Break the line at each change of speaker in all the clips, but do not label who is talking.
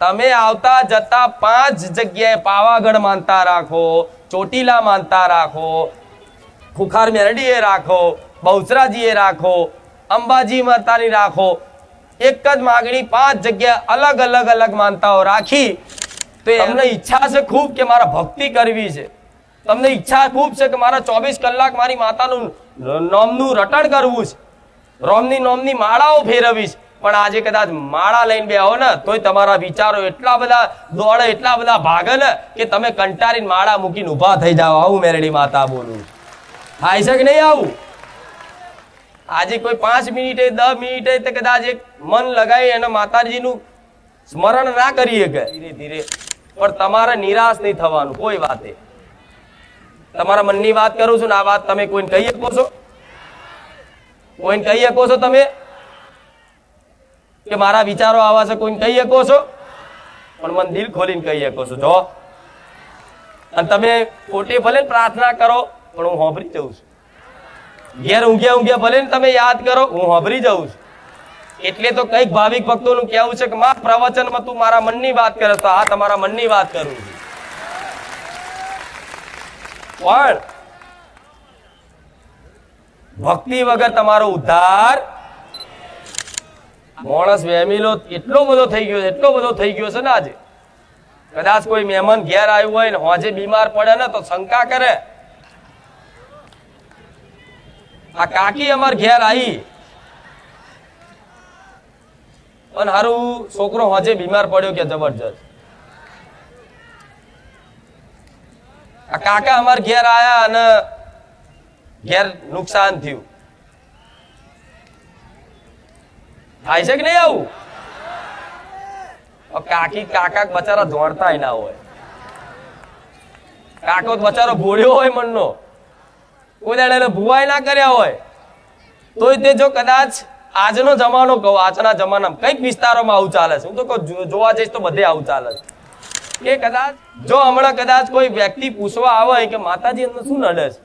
તમે આવતા જતા 5 જગ્યાએ પાવાગઢ માનતા રાખો, ચોટીલા માનતા રાખો, ખુખાર મેરડીએ રાખો, બહુચરાજીએ રાખો, અંબાજી માતાની રાખો, એક જ માગણી 5 જગ્યાએ અલગ અલગ અલગ માનતાઓ રાખી તો તમને ઈચ્છા છે ખૂબ કે મારા ભક્તિ કરવી છે, તમને ઈચ્છા ખૂબ છે કે મારા 24 કલાક મારી માતાનું નામનું રટણ કરવું છે, નોમની માળાઓ ફેરવવી છે, પણ આજે કદાચ માળા લઈને બેહો ને તોય તમારા વિચારો એટલા બધા દોડે, એટલા બધા ભાગે ને કે તમે કંટાળીને માળા મૂકીને ઊભા થઈ જાઓ. આવું મેરડી માતા બોલું થાય છે કે નહીં? આવું આજે કોઈ 5 મિનિટે 10 મિનિટે તો કદાચ એક મન લગાવી અને માતાજીનું સ્મરણ ના કરીએ કે ધીરે ધીરે, પણ તમારે નિરાશ નહીં થવાનું કોઈ વાતે. તમારા મનની વાત કરું છું ને આ વાત તમે કોઈને કહી શકો છો? કોઈને કહી શકો છો તમે કે મારા વિચારો આવા છે? કોઈને કહી શકો છો? પણ મન દિલ ખોલીને કહી શકો છો. જો અને તમે ખોટી ભલે પ્રાર્થના કરો પણ હું હોંભરી જઉં છું. ઘેર ઊંઘ્યા ભલે ને તમે યાદ કરો, હું હોંભરી જઉં છું. એટલે તો કઈક ભાવિક ભક્તોનું કહેવું છે કે માં પ્રવચનમાં તું મારા મનની વાત કરે, તો આ તમારા મનની વાત કરું છું. પણ ભક્તિ વગર તમારો ઉદ્ધાર. માણસ વેમીલો એટલો બધો થઈ ગયો છે ને આજે. કદાચ કોઈ મહેમાન ઘેર આવ્યું હોય ને હોજે બીમાર પડે ને તો શંકા કરે. આ કાકી અમાર ઘેર આવી અને હારું છોકરો હોજે બીમાર પડ્યો કે જબરજસ્ત. આ કાકા અમાર ઘેર આયા અને ઘેર નુકસાન થયું. થાય છે કે નહીં આવું? કાકા બચારા દોડતા ના હોય. કાકો બચારો ભોળ્યો હોય મનનો, કોઈ દાડે ભુવાય ના કર્યા હોય તોય તે જો કદાચ આજનો જમાનો કહું, આજના જમાનામાં કઈક વિસ્તારોમાં આવું ચાલે છે. હું તો કહું જોવા જઈશ તો બધે આવું ચાલે છે કે કદાચ જો હમણાં કદાચ કોઈ વ્યક્તિ પૂછવા આવે કે માતાજી એમને શું નડે છે,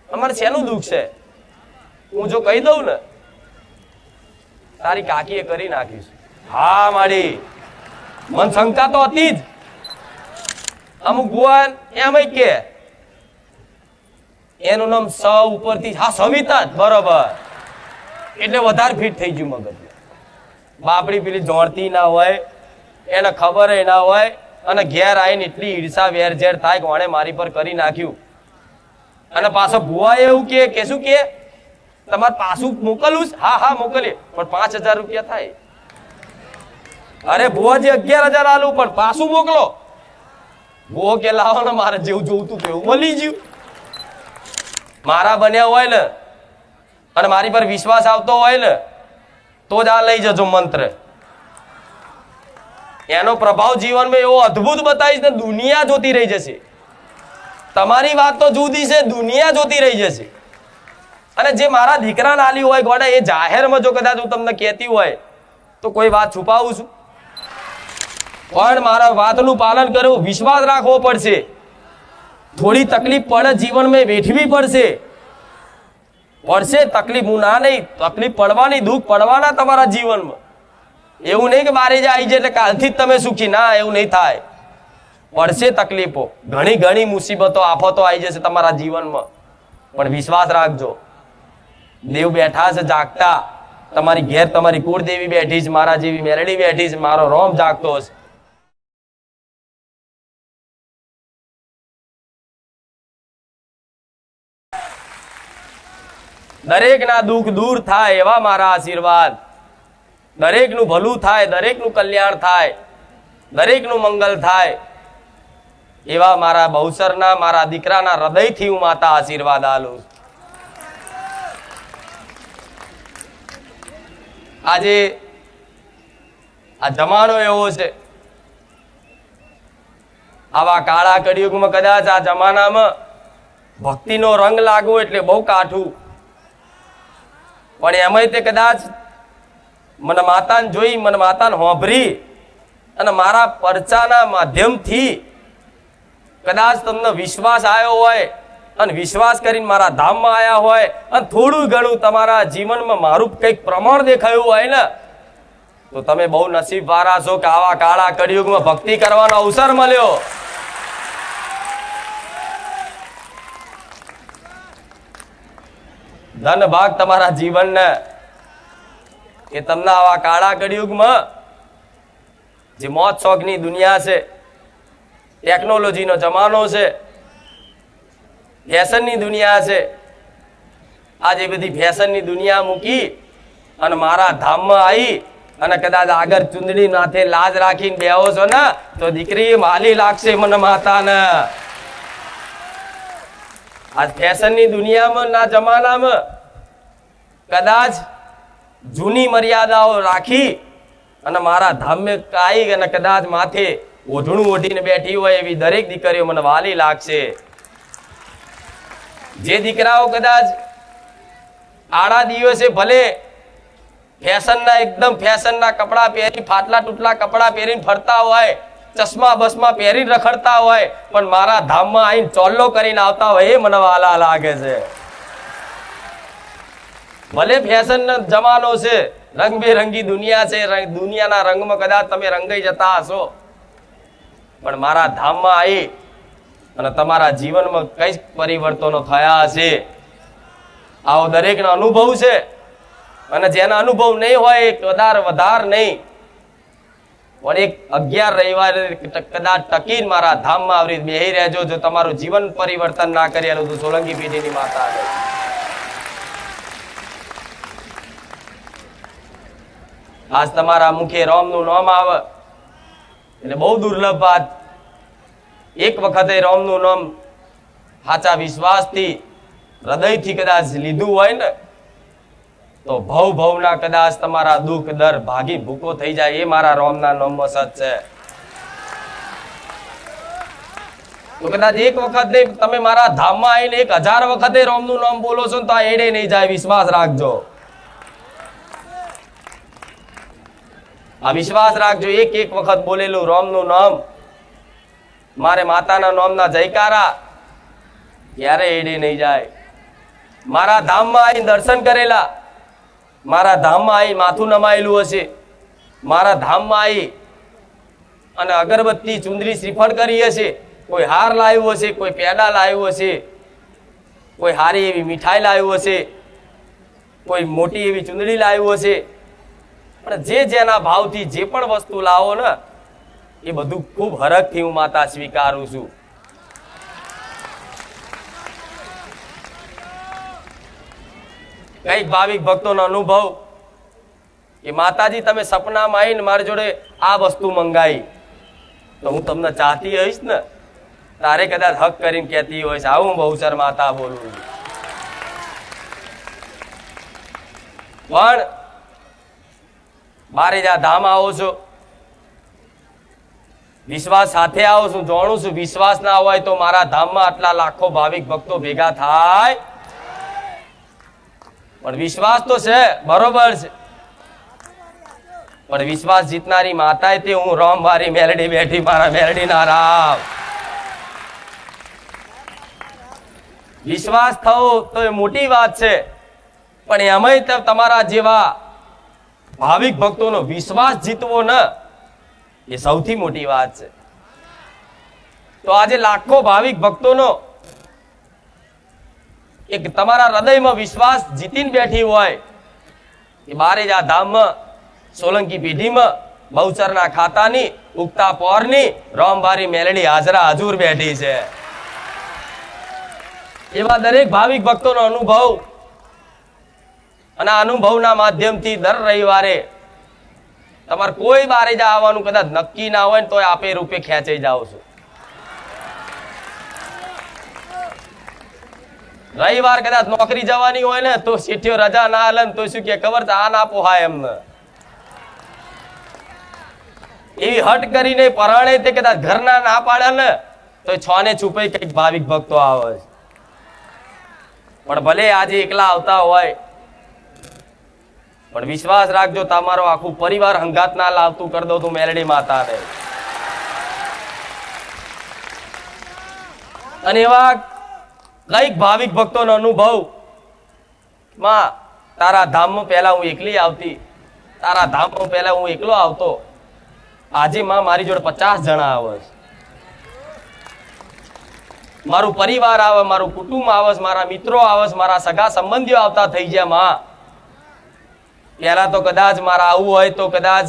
અમારે શેનું દુઃખ છે, હું જો કહી દઉં ને તારી કાકીએ કરી નાખીશ. હા મારી મન શંકા તો હતી જ. અમુક ભુવન એમ કે એનું નામ સ ઉપરથી, હા સવિતા જ બરોબર, એટલે વધારે ફિટ થઈ ગયું મગજ. બાપડી પેલી જોડતી ના હોય, એને ખબર ના હોય અને ઘેર આવીને એટલી ઈર્ષા વેરઝેર થાય કે ઓણે મારી પર કરી નાખ્યું. અને પાછો ભુવા એવું કે શું કે તમારે પાછું મોકલવું? હા મોકલીએ, પણ 5000 રૂપિયા થાય. અરે ભુવાજી 11000 આલું પણ પાછું મોકલો. ભુવો કે લાવો ને મારે જેવું જોવું તેવું મળી ગયું. મારા બન્યા હોય ને અને મારી પર વિશ્વાસ આવતો હોય ને તો જ આ લઈ જજો મંત્ર. એનો પ્રભાવ જીવનમાં એવો અદ્ભુત બતાવીશ ને દુનિયા જોતી રહી જશે. તમારી વાત તો જુદી છે, દુનિયા જોતી રહી જશે. અને જે મારા દીકરાને આલી હોય ગોડા, એ જાહેરમાં જો કદાચ હું તમને કહેતી હોય તો કોઈ વાત છુપાવું છું? પણ મારા વાતનું પાલન કરવું, વિશ્વાસ રાખવો પડશે. થોડી તકલીફ પડે જીવનમાં વેઠવી પડશે તકલીફ. હું ના નહીં, તકલીફ પડવાની, દુઃખ પડવાના તમારા જીવનમાં. એવું નહીં કે મારે જે આવી જાય એટલે કાલથી જ તમે સુખી, ના એવું નહીં થાય. પડશે તકલીફો, ઘણી મુસીબતો આફતો આવી જશે તમારા જીવનમાં, પણ વિશ્વાસ રાખજો દેવ બેઠા છે જાગતા. તમારી ઘેર તમારી કુળદેવી બેઠી છે, મારા જેવી મેરડી બેઠી છે, મારો રોમ જાગતો છે. દરેક ના દુઃખ દૂર થાય એવા મારા આશીર્વાદ. દરેકનું ભલું થાય, દરેકનું કલ્યાણ થાય, દરેકનું મંગલ થાય એવા મારા બહુસરના, મારા દીકરાના હૃદયથી હું માતા આશીર્વાદ આલું. આજે આ જમાનો એવો છે, આવા કાળા કળિયુગમાં કદાચ આ જમાનામાં ભક્તિનો રંગ લાગવો એટલે બહુ કાઠું. પણ એમાંય તે કદાચ મને માતાને જોઈ, મને માતાને હોંભરી અને મારા પરચાના માધ્યમથી કદાચ તમને વિશ્વાસ આવ્યો હોય અને વિશ્વાસ કરીને મારા ધામમાં આવ્યા હોય અને થોડું ઘણું તમારા જીવનમાં મારું કંઈક પ્રમાણ દેખાયું હોય ને તો તમે બહુ નસીબ વાળા છો કે આવા કાળા કળિયુગમાં ભક્તિ કરવાનો અવસર મળ્યો. ધન ભાગ તમારા જીવનને કે તમને આવા કાળા કળિયુગમાં જે મોજ શોખની દુનિયા છે, ટેકનોલોજીનો જમાનો છે, ફેશનની દુનિયા છે, આજે બધી ફેશનની દુનિયા મૂકી અને મારા ધામમાં આવી અને કદાચ આગળ ચુંદડી માથે લાજ રાખીને બેહો છો ને તો દીકરી માલી લાગશે મને માતાને. આજ ફેશનની દુનિયામાં ના જમાનામાં કદાચ જૂની મર્યાદાઓ રાખી અને મારા ધામે આવી અને કદાચ માથે ઓઢણું ઓઢીને બેઠી હોય એવી દરેક દીકરીઓ મને વાલી લાગશે. જે દીકરાઓ કદાચ આડા દિવસે ભલે ફેશનના એકદમ ફેશનના કપડા પહેરી ફાટલા તૂટલા કપડા પહેરીને ફરતા હોય, ચશ્મા બસમાં પહેરીને રખડતા હોય, પણ મારા ધામમાં આવીને ચોલ્લો કરીને આવતા હોય એ મને વાલા લાગે છે. ભલે ફેશનનો જમાનો છે, રંગબેરંગી દુનિયા છે, દુનિયાના રંગમાં કદાચ તમે રંગાઈ જતા હશો, પણ મારા ધામમાં આવી અને તમારા જીવનમાં કઈ પરિવર્તનો થયા હશે આવો દરેકનો અનુભવ છે. અને જેના અનુભવ નહીં હોય એ વધાર નહીં, પણ એક 11 રવિવારે કદાચ ટકીને મારા ધામમાં આવી બેહી રહેજો. જો તમારું જીવન પરિવર્તન ના કરેલું તો સોલંકી પેઢીની માતા છે. આજ તમારા મુખે રામનું નામ આવે એટલે બહુ દુર્લભ વાત. એક વખતે રામનું નામ સાચા વિશ્વાસથી હૃદયથી કદાચ લીધું હોય ને તો ભવના કદાચ તમારા દુઃખ દર ભાગી ભૂકો થઈ જાય. એ મારા રામના નામમાં સત છે. તો કદાચ એક વખત નહીં, તમે મારા ધામમાં આવીને 1000 વખતે રામનું નામ બોલો છો તો આ એડે નહીં જાય. વિશ્વાસ રાખજો, આ વિશ્વાસ રાખજો. એક વખત બોલેલું રામનું નામ, મારે માતાના નામના જયકારા ક્યારે એડે નહીં જાય. મારા ધામમાં આવીને દર્શન કરેલા, મારા ધામમાં આવી માથું નમાયેલું હશે, મારા ધામમાં આવી અને અગરબત્તી ચુંદરી શ્રીફળ કરી હશે, કોઈ હાર લાવ્યો હશે, કોઈ પેડા લાવ્યો હશે, કોઈ હારી એવી મીઠાઈ લાવ્યું હશે, કોઈ મોટી એવી ચુંદડી લાવ્યું હશે. પણ જે જેના ભાવથી જે પણ વસ્તુ લાવો ને એ બધું ખૂબ હરખથી હું માતા સ્વીકારું છું. કઈક ભાવિક ભક્તોનો અનુભવ કે માતાજી તમે સપનામાં આવીને મારી જોડે આ વસ્તુ મંગાવી તો હું તમને ચાહતી હોઈશ ને તારે કદાચ હક કરીને કહેતી હોઈશ આવું હું બહુચર માતા બોલું છું. પણ મારે જ્યાં ધામ આવો છો, વિશ્વાસ સાથે આવો છું, જાણું છું વિશ્વાસ ના હોય તો મારા ધામમાં આટલા લાખો ભાવિક ભક્તો ભેગા થાય, પણ વિશ્વાસ તો છે બરોબર છે. પણ વિશ્વાસ જીતનારી માતા તે હું રામ મારી મેલડી બેઠી મારા મેલડી ના રામ. વિશ્વાસ થવો તો એ મોટી વાત છે, પણ એમાંય તમારા જેવા ભાવિક ભક્તોનો વિશ્વાસ જીતવો ને એ સૌથી મોટી વાત છે. તો આજે લાખો ભાવિક ભક્તોનો એક તમારા હૃદયમાં વિશ્વાસ જીતીને બેઠી હોય કે બારેજા ધામમાં સોલંકી પેઢીમાં બહુચરના ખાતાની ઉગતા પોરની રામબારી મેલડી હાજરા હજુર બેઠી છે. એવા દરેક ભાવિક ભક્તોનો અનુભવ અને અનુભવના માધ્યમથી દર રવિવારે તમારે કોઈ બારેજા આવવાનું કદાચ નક્કી ના હોય ને તો આપે રૂપે ખેંચાઈ જાઓ છો. રવિવાર કદાચ નોકરી જવાની હોય ને તો શેઠિયો રજા ના હાલે તો શું કે ખબર છે આ ના પોહાય એમને એવી હટ કરીને પરાણે તે કદાચ ઘરના ના પાડે ને તો છને છુપે કઈક ભાવિક ભક્તો આવે છે. પણ ભલે આજે એકલા આવતા હોય પણ વિશ્વાસ રાખજો તમારો આખું પરિવાર હંગાત ના લાવતું કરી દઉં તું મેલડી માતાને. અને એવા કઈક ભાવિક ભક્તોનો અનુભવ માં તારા ધામમાં પહેલા હું એકલી આવતી, તારા ધામમાં પહેલા હું એકલો આવતો, આજે માં મારી જોડે 50 જણા આવે, મારું પરિવાર આવે, મારું કુટુંબ આવે, મારા મિત્રો આવે, મારા સગા સંબંધીઓ આવતા થઈ ગયા. માં પહેલા તો કદાચ મારા આવું હોય તો કદાચ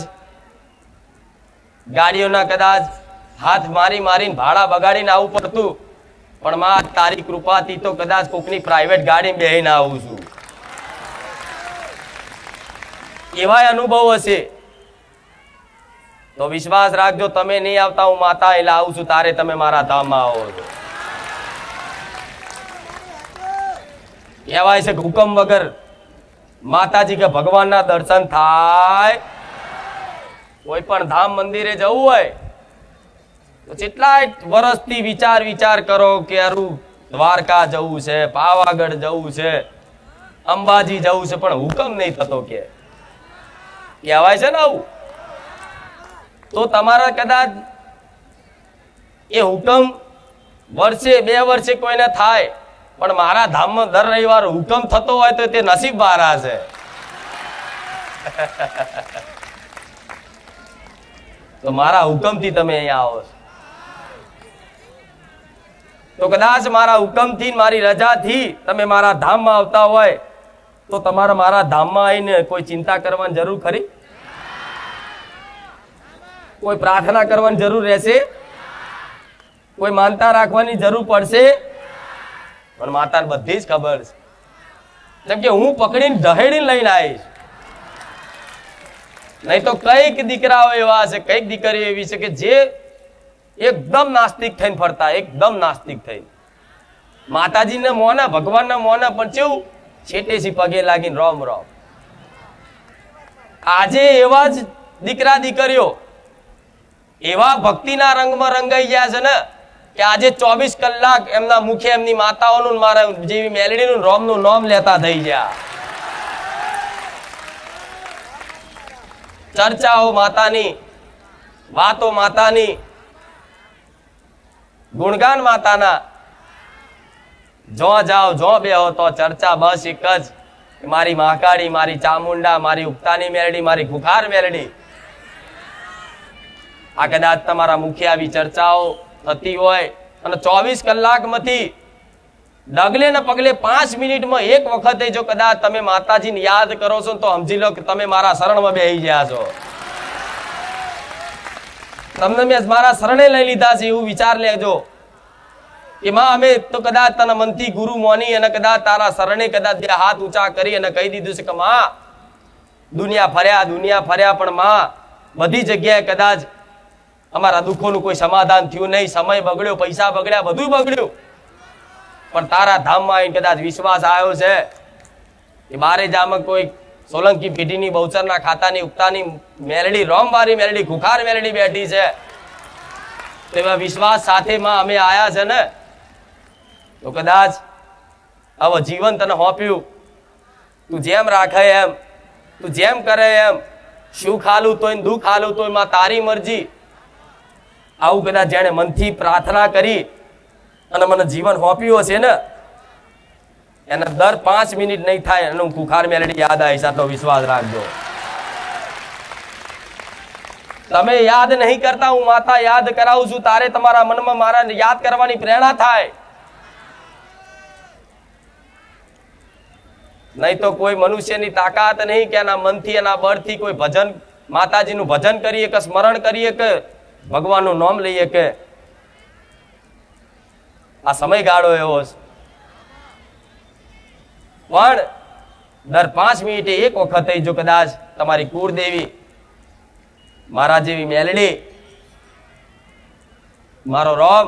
ગાડીઓના કદાચ હાથ મારી મારીને ભાડા બગાડીને આવવું પડતું, પણ માં તારી કૃપાથી તો કદાચ કોકની પ્રાઇવેટ ગાડીમાં બેહીને આવું છું. એવાય અનુભવ હશે તો વિશ્વાસ રાખજો, તમે નહીં આવતા હું માતા એટલે આવું છું, તારે તમે મારા ધામમાં આવો છો. કહેવાય છે હુકમ વગર માતાજી કે ભગવાનના દર્શન થાય. કોઈ પણ ધામ મંદિરે જવું હોય તો કેટલાય વર્ષથી વિચાર કરો કે અરું દ્વારકા જવું છે, પાવાગઢ જવું છે, અંબાજી જવું છે, પણ હુકમ નહીં થતો. કે કહેવાય છે ને આવું. તો તમારા કદાચ એ હુકમ વર્ષે 2 વર્ષે કોઈને થાય, પણ મારા ધામમાં દર રવિવાર હુકમ થતો હોય તો તે નસીબ વાળા છે. તો મારા હુકમથી તમે અહીંયા આવો છો, તો કદાચ મારા હુકમથી મારી રજાથી તમે મારા ધામમાં આવતા હોય તો તમારે મારા ધામમાં આવીને કોઈ ચિંતા કરવાની જરૂર ખરી? કોઈ પ્રાર્થના કરવાની જરૂર રહેશે? કોઈ માનતા રાખવાની જરૂર પડશે? પણ માતાને બધી જ ખબર છે, જેમ કે હું પકડીને ઢહેડીને લઈને આવીશ. નહીં તો કઈક દીકરાઓ એવા છે, કઈક દીકરીઓ એવી છે કે જે એકદમ નાસ્તિક થઈને ફરતા, એકદમ નાસ્તિક થઈને માતાજીને મોના, ભગવાનના મોના, પણ કેવું છેટેથી પગે લાગીને રોમ રોમ. આજે એવા જ દીકરા દીકરીઓ એવા ભક્તિના રંગમાં રંગાઈ ગયા છે ને કે આજે 24 કલાક એમના મુખે એમની માતાઓનું, મારા જેવી મેલડીનું, રોમનું નામ લેતા થઈ ગયા. ચર્ચાઓ માતાની, વાતો માતાની, ગુણગાન માતાના. જો જાઓ જો બેહો તો ચર્ચા બસ એક જ, મારી મહાકાળી, મારી ચામુંડા, મારી ઉગતાની મેલડી, મારી ખુખાર મેલડી. આ કદાચ તમારા મુખે આવી ચર્ચાઓ થતી હોય અને 24 કલાકમાંથી ડગલે ને પગલે 5 મિનિટમાં એક વખતે જો કદાચ તમે માતાજીને યાદ કરો છો તો સમજી લો કે તમે મારા શરણમાં બેહી ગયા છો. તમને મેં મારા શરણે લઈ લીધા છે એવું વિચાર લેજો કે માં અમે તો કદાચ તને મનથી ગુરુ મોની અને કદાચ તારા શરણે કદાચ 2 હાથ ઊંચા કરી અને કહી દીધું છે કે માં દુનિયા ફર્યા પણ માં બધી જગ્યાએ કદાચ અમારા દુઃખોનું કોઈ સમાધાન થયું નહીં, સમય બગડ્યો, પૈસા બગડ્યા, બધું બગડ્યું, પણ તારા ધામમાં આવીને કદાચ વિશ્વાસ આવ્યો છે કે બારે જામક કોઈ સોલંકી પેઢીની બહુચરના ખાતાની ઉગતાની મેલડી, રોમવારી મેલડી, ખુખાર મેલડી બેઠી છે. તેવા વિશ્વાસ સાથે માં અમે આયા છે ને, તો કદાચ હવે જીવન તને હોપ્યું, તું જેમ રાખે એમ, તું જેમ કરે એમ, શું ખાલું તોય દુઃખ ખાલું તોય માં તારી મરજી. આવું કદાચ જેને મનથી પ્રાર્થના કરી અને મને જીવન હોપ્યું હશે ને, એને દર 5 મિનિટ નહીં થાય એનું ખુખાર મેલડી યાદ આવીશ. આટલો વિશ્વાસ રાખજો. તમે યાદ નહીં કરતા, હું માતા યાદ કરાવું છું, તારે તમારા મનમાં મારા યાદ કરવાની પ્રેરણા થાય. નહીં તો કોઈ મનુષ્યની તાકાત નહીં કે એના મનથી, એના બળથી કોઈ ભજન, માતાજીનું ભજન કરીએ કે સ્મરણ કરીએ કે ભગવાનનું નામ લઈએ કે આ સમયગાળો એવો છે. પણ દર 5 મિનિટે એક વખતે જો કદાચ તમારી કુળદેવી, મારા જેવી મેલડી, મારો રોમ,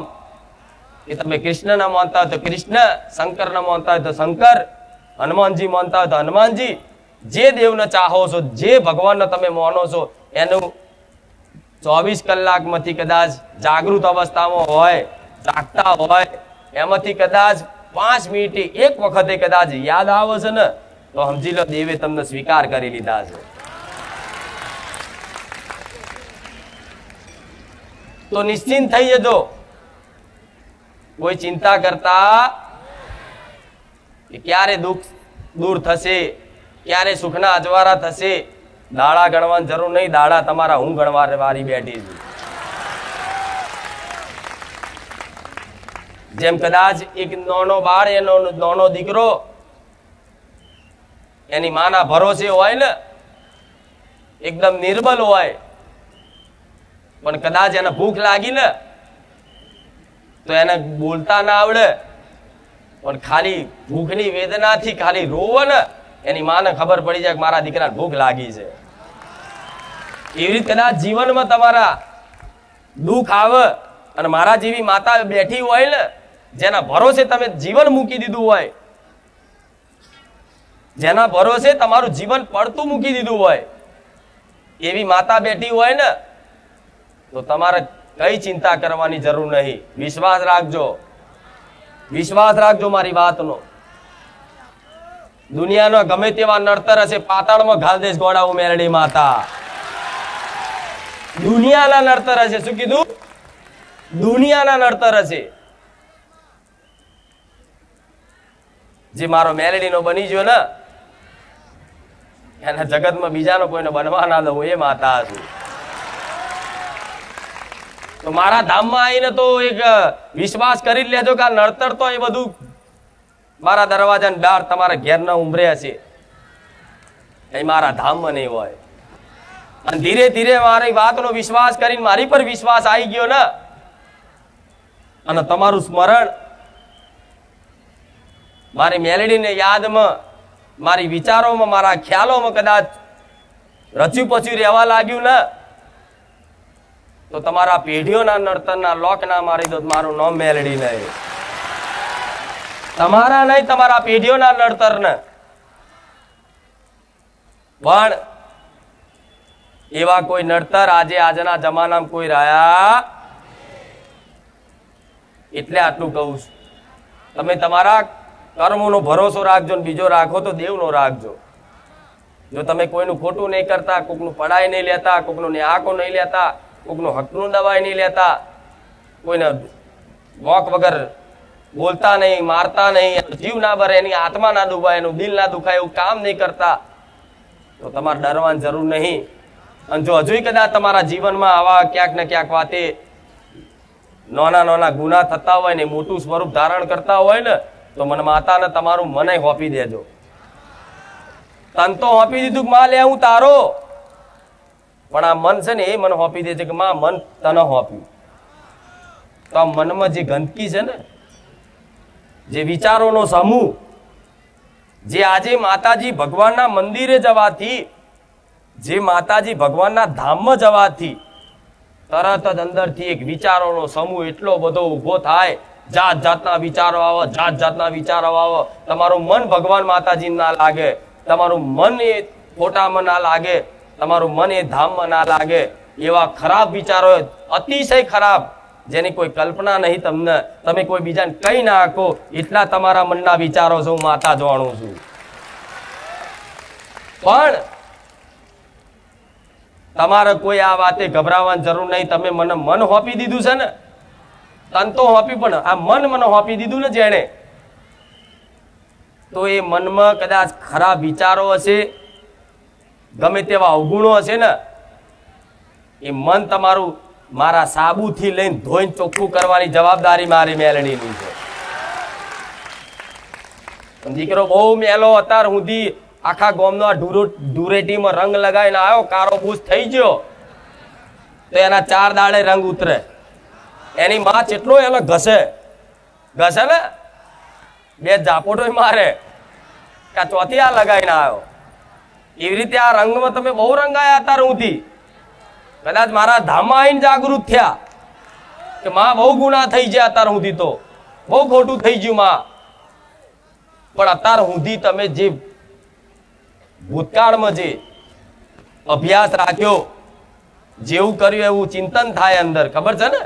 એ તમે કૃષ્ણના માનતા હોય તો કૃષ્ણ, શંકરના માનતા હોય તો શંકર, હનુમાનજી માનતા હોય તો હનુમાનજી, જે દેવને ચાહો છો, જે ભગવાનને તમે માનો છો એનું 24 કલાકમાંથી કદાચ જાગૃત અવસ્થામાં હોય, જાગતા હોય, એમાંથી કદાચ 5 મિનિટે એક વખતે કદાચ યાદ આવે છે ને, તો સમજી લો દેવે તમને સ્વીકાર કરી લીધા છે. તો નિશ્ચિંત થઈ જજો, કોઈ ચિંતા કરતા કે ક્યારે દુઃખ દૂર થશે, ક્યારે સુખના અજવાળા થશે, દાડા ગણવાની જરૂર નહીં, દાડા તમારા હું ગણવા વારી બેઠી છું. જેમ કદાચ એક નાનો બાળ, એનો નાનો દીકરો એની માના ભરોસે હોય ને, એકદમ નિર્બલ હોય, પણ કદાચ એને ભૂખ લાગી ને તો એને બોલતા ના આવડે, પણ ખાલી ભૂખની વેદનાથી ખાલી રોવે ને, એની માને ખબર પડી જાય કે મારા દીકરાને ભૂખ લાગી છે. એવી રીતે કદાચ જીવનમાં તમારા દુઃખ આવે અને મારા જેવી માતા બેઠી હોય ને, જેના ભરોસે તમે જીવન મૂકી દીધું હોય, જેના ભરોસે તમારું જીવન પડતું મૂકી દીધું હોય, એવી માતા બેઠી હોય ને, તો તમારે કઈ ચિંતા કરવાની જરૂર નહીં. વિશ્વાસ રાખજો, વિશ્વાસ રાખજો મારી વાતનો. દુનિયાનો ગમે તેવા નડતર હશે, પાતાળમાં ઘાલ દેશ ગોળાઓ મેરડી માતા. દુનિયાના નડતર હશે. શું કીધું? દુનિયાના નડતર હશે. જે મારો મેલેડીનો બની ગયો ને, એના જગતમાં બીજાનો કોઈને બનવા ના દઉં, એ માતા હતી. તો મારા ધામમાં આવીને તો એક વિશ્વાસ કરી લેજો કે આ નડતર તો એ બધું મારા દરવાજાની બહાર તમારા ઘેરના ઉંબરે હશે, એ મારા ધામમાં નહીં હોય. અને ધીરે ધીરે મારી વાતનો વિશ્વાસ કરીને મારી પર વિશ્વાસ આવી ગયો ને, અને તમારું સ્મરણ મારી મેલેડીને યાદમાં, મારી વિચારોમાં, મારા ખ્યાલોમાં કદાચ રચ્યું પચ્યું રહેવા લાગ્યું ને, તો તમારા પેઢીઓના નડતરના લોક ના મારી દો. મારું નામ મેલેડી નહીં, તમારા નહીં, તમારા પેઢીઓના નડતર ને. પણ એવા કોઈ નડતર આજે આજના જમાનામાં કોઈ રહ્યા, એટલે આટલું કહું છું. તમે તમારા કર્મોનો ભરોસો રાખજો, ને બીજો રાખો તો દેવનો રાખજો. જો તમે કોઈનું ખોટું નહીં કરતા, કોકનું પડાઈ નહીં લેતા, કોકનું ન્યાકો નહીં લેતા, કોકનું હકનું દવાઈ નહીં લેતા, કોઈને વોક વગર બોલતા નહીં, મારતા નહીં, જીવ ના ભરે, એની આત્મા ના દુખાય, એનું દિલ ના દુખાય, એવું કામ નહીં કરતા, તો તમારે ડરવાની જરૂર નહીં. અને જો હજુ કદાચ તમારા જીવનમાં આવા ક્યાંક ને ક્યાંક વાતે નાના નાના ગુના થતા હોય ને, મોટું સ્વરૂપ ધારણ કરતા હોય ને, તો મને માતાને તમારું મને હોપી દેજો. તન તો હોપી દીધું કે માં લે હું તારો, પણ આ મન છે ને, એ મને હોપી દે છે કે માં મન તને હોપ્યું. તો આ મનમાં જે ગંદકી છે ને, જે વિચારોનો સમૂહ, જે આજે માતાજી ભગવાનના મંદિરે જવાથી, જે માતાજી ભગવાનના ધામમાં જવાથી તરત જ અંદરથી એક વિચારોનો સમૂહ એટલો બધો ઉભો થાય, જાત જાતના વિચારો આવો, જાત જાતના વિચારો આવો. તમારું મન ભગવાન માતાજી ના લાગે, તમારું મન એ ખોટામાં ના લાગે, તમારું મન એ ધામમાં ના લાગે. એવા ખરાબ વિચારો, અતિશય ખરાબ, જેની કોઈ કલ્પના નહીં તમને, તમે કોઈ બીજાને કઈ ના આખો, એટલા તમારા મનના વિચારો છે. હું માતા જાણું છું. પણ તમારે કોઈ આ વાતે ગભરાવાની જરૂર નહીં. તમે મને મન હોપી દીધું છે ને, તન તો હોપી, પણ આ મન મને હોપી દીધું ને જેને, તો એ મનમાં કદાચ ખરાબ વિચારો હશે, ગમે તેવા અવગુણો હશે ને, એ મન તમારું મારા સાબુથી લઈને ધોઈને ચોખ્ખું કરવાની જવાબદારી મારી મેલડીની છે. દીકરો બહુ મેલો, અત્યાર સુધી આખા ગામનો ધૂળેટીમાં રંગ લગાવીને આવ્યો, કારો બૂસ થઈ ગયો, તો એના 4 દાડે રંગ ઉતરે. એની માં જેટલો એને ઘસે ને, 2 ઝાપોટો મારે કે ચોથી આ લગાવીને આવ્યો. એવી રીતે આ રંગમાં તમે બહુ રંગાયા અત્યાર સુધી. કદાચ મારા ધામમાં આવીને જાગૃત થયા કે માં બહુ ગુના થઈ ગયા અત્યાર સુધી, તો બહુ ખોટું થઈ ગયું માં. પણ અત્યાર સુધી તમે જે ભૂતકાળમાં જે અભ્યાસ રાખ્યો, જેવું કર્યું એવું ચિંતન થાય અંદર, ખબર છે ને?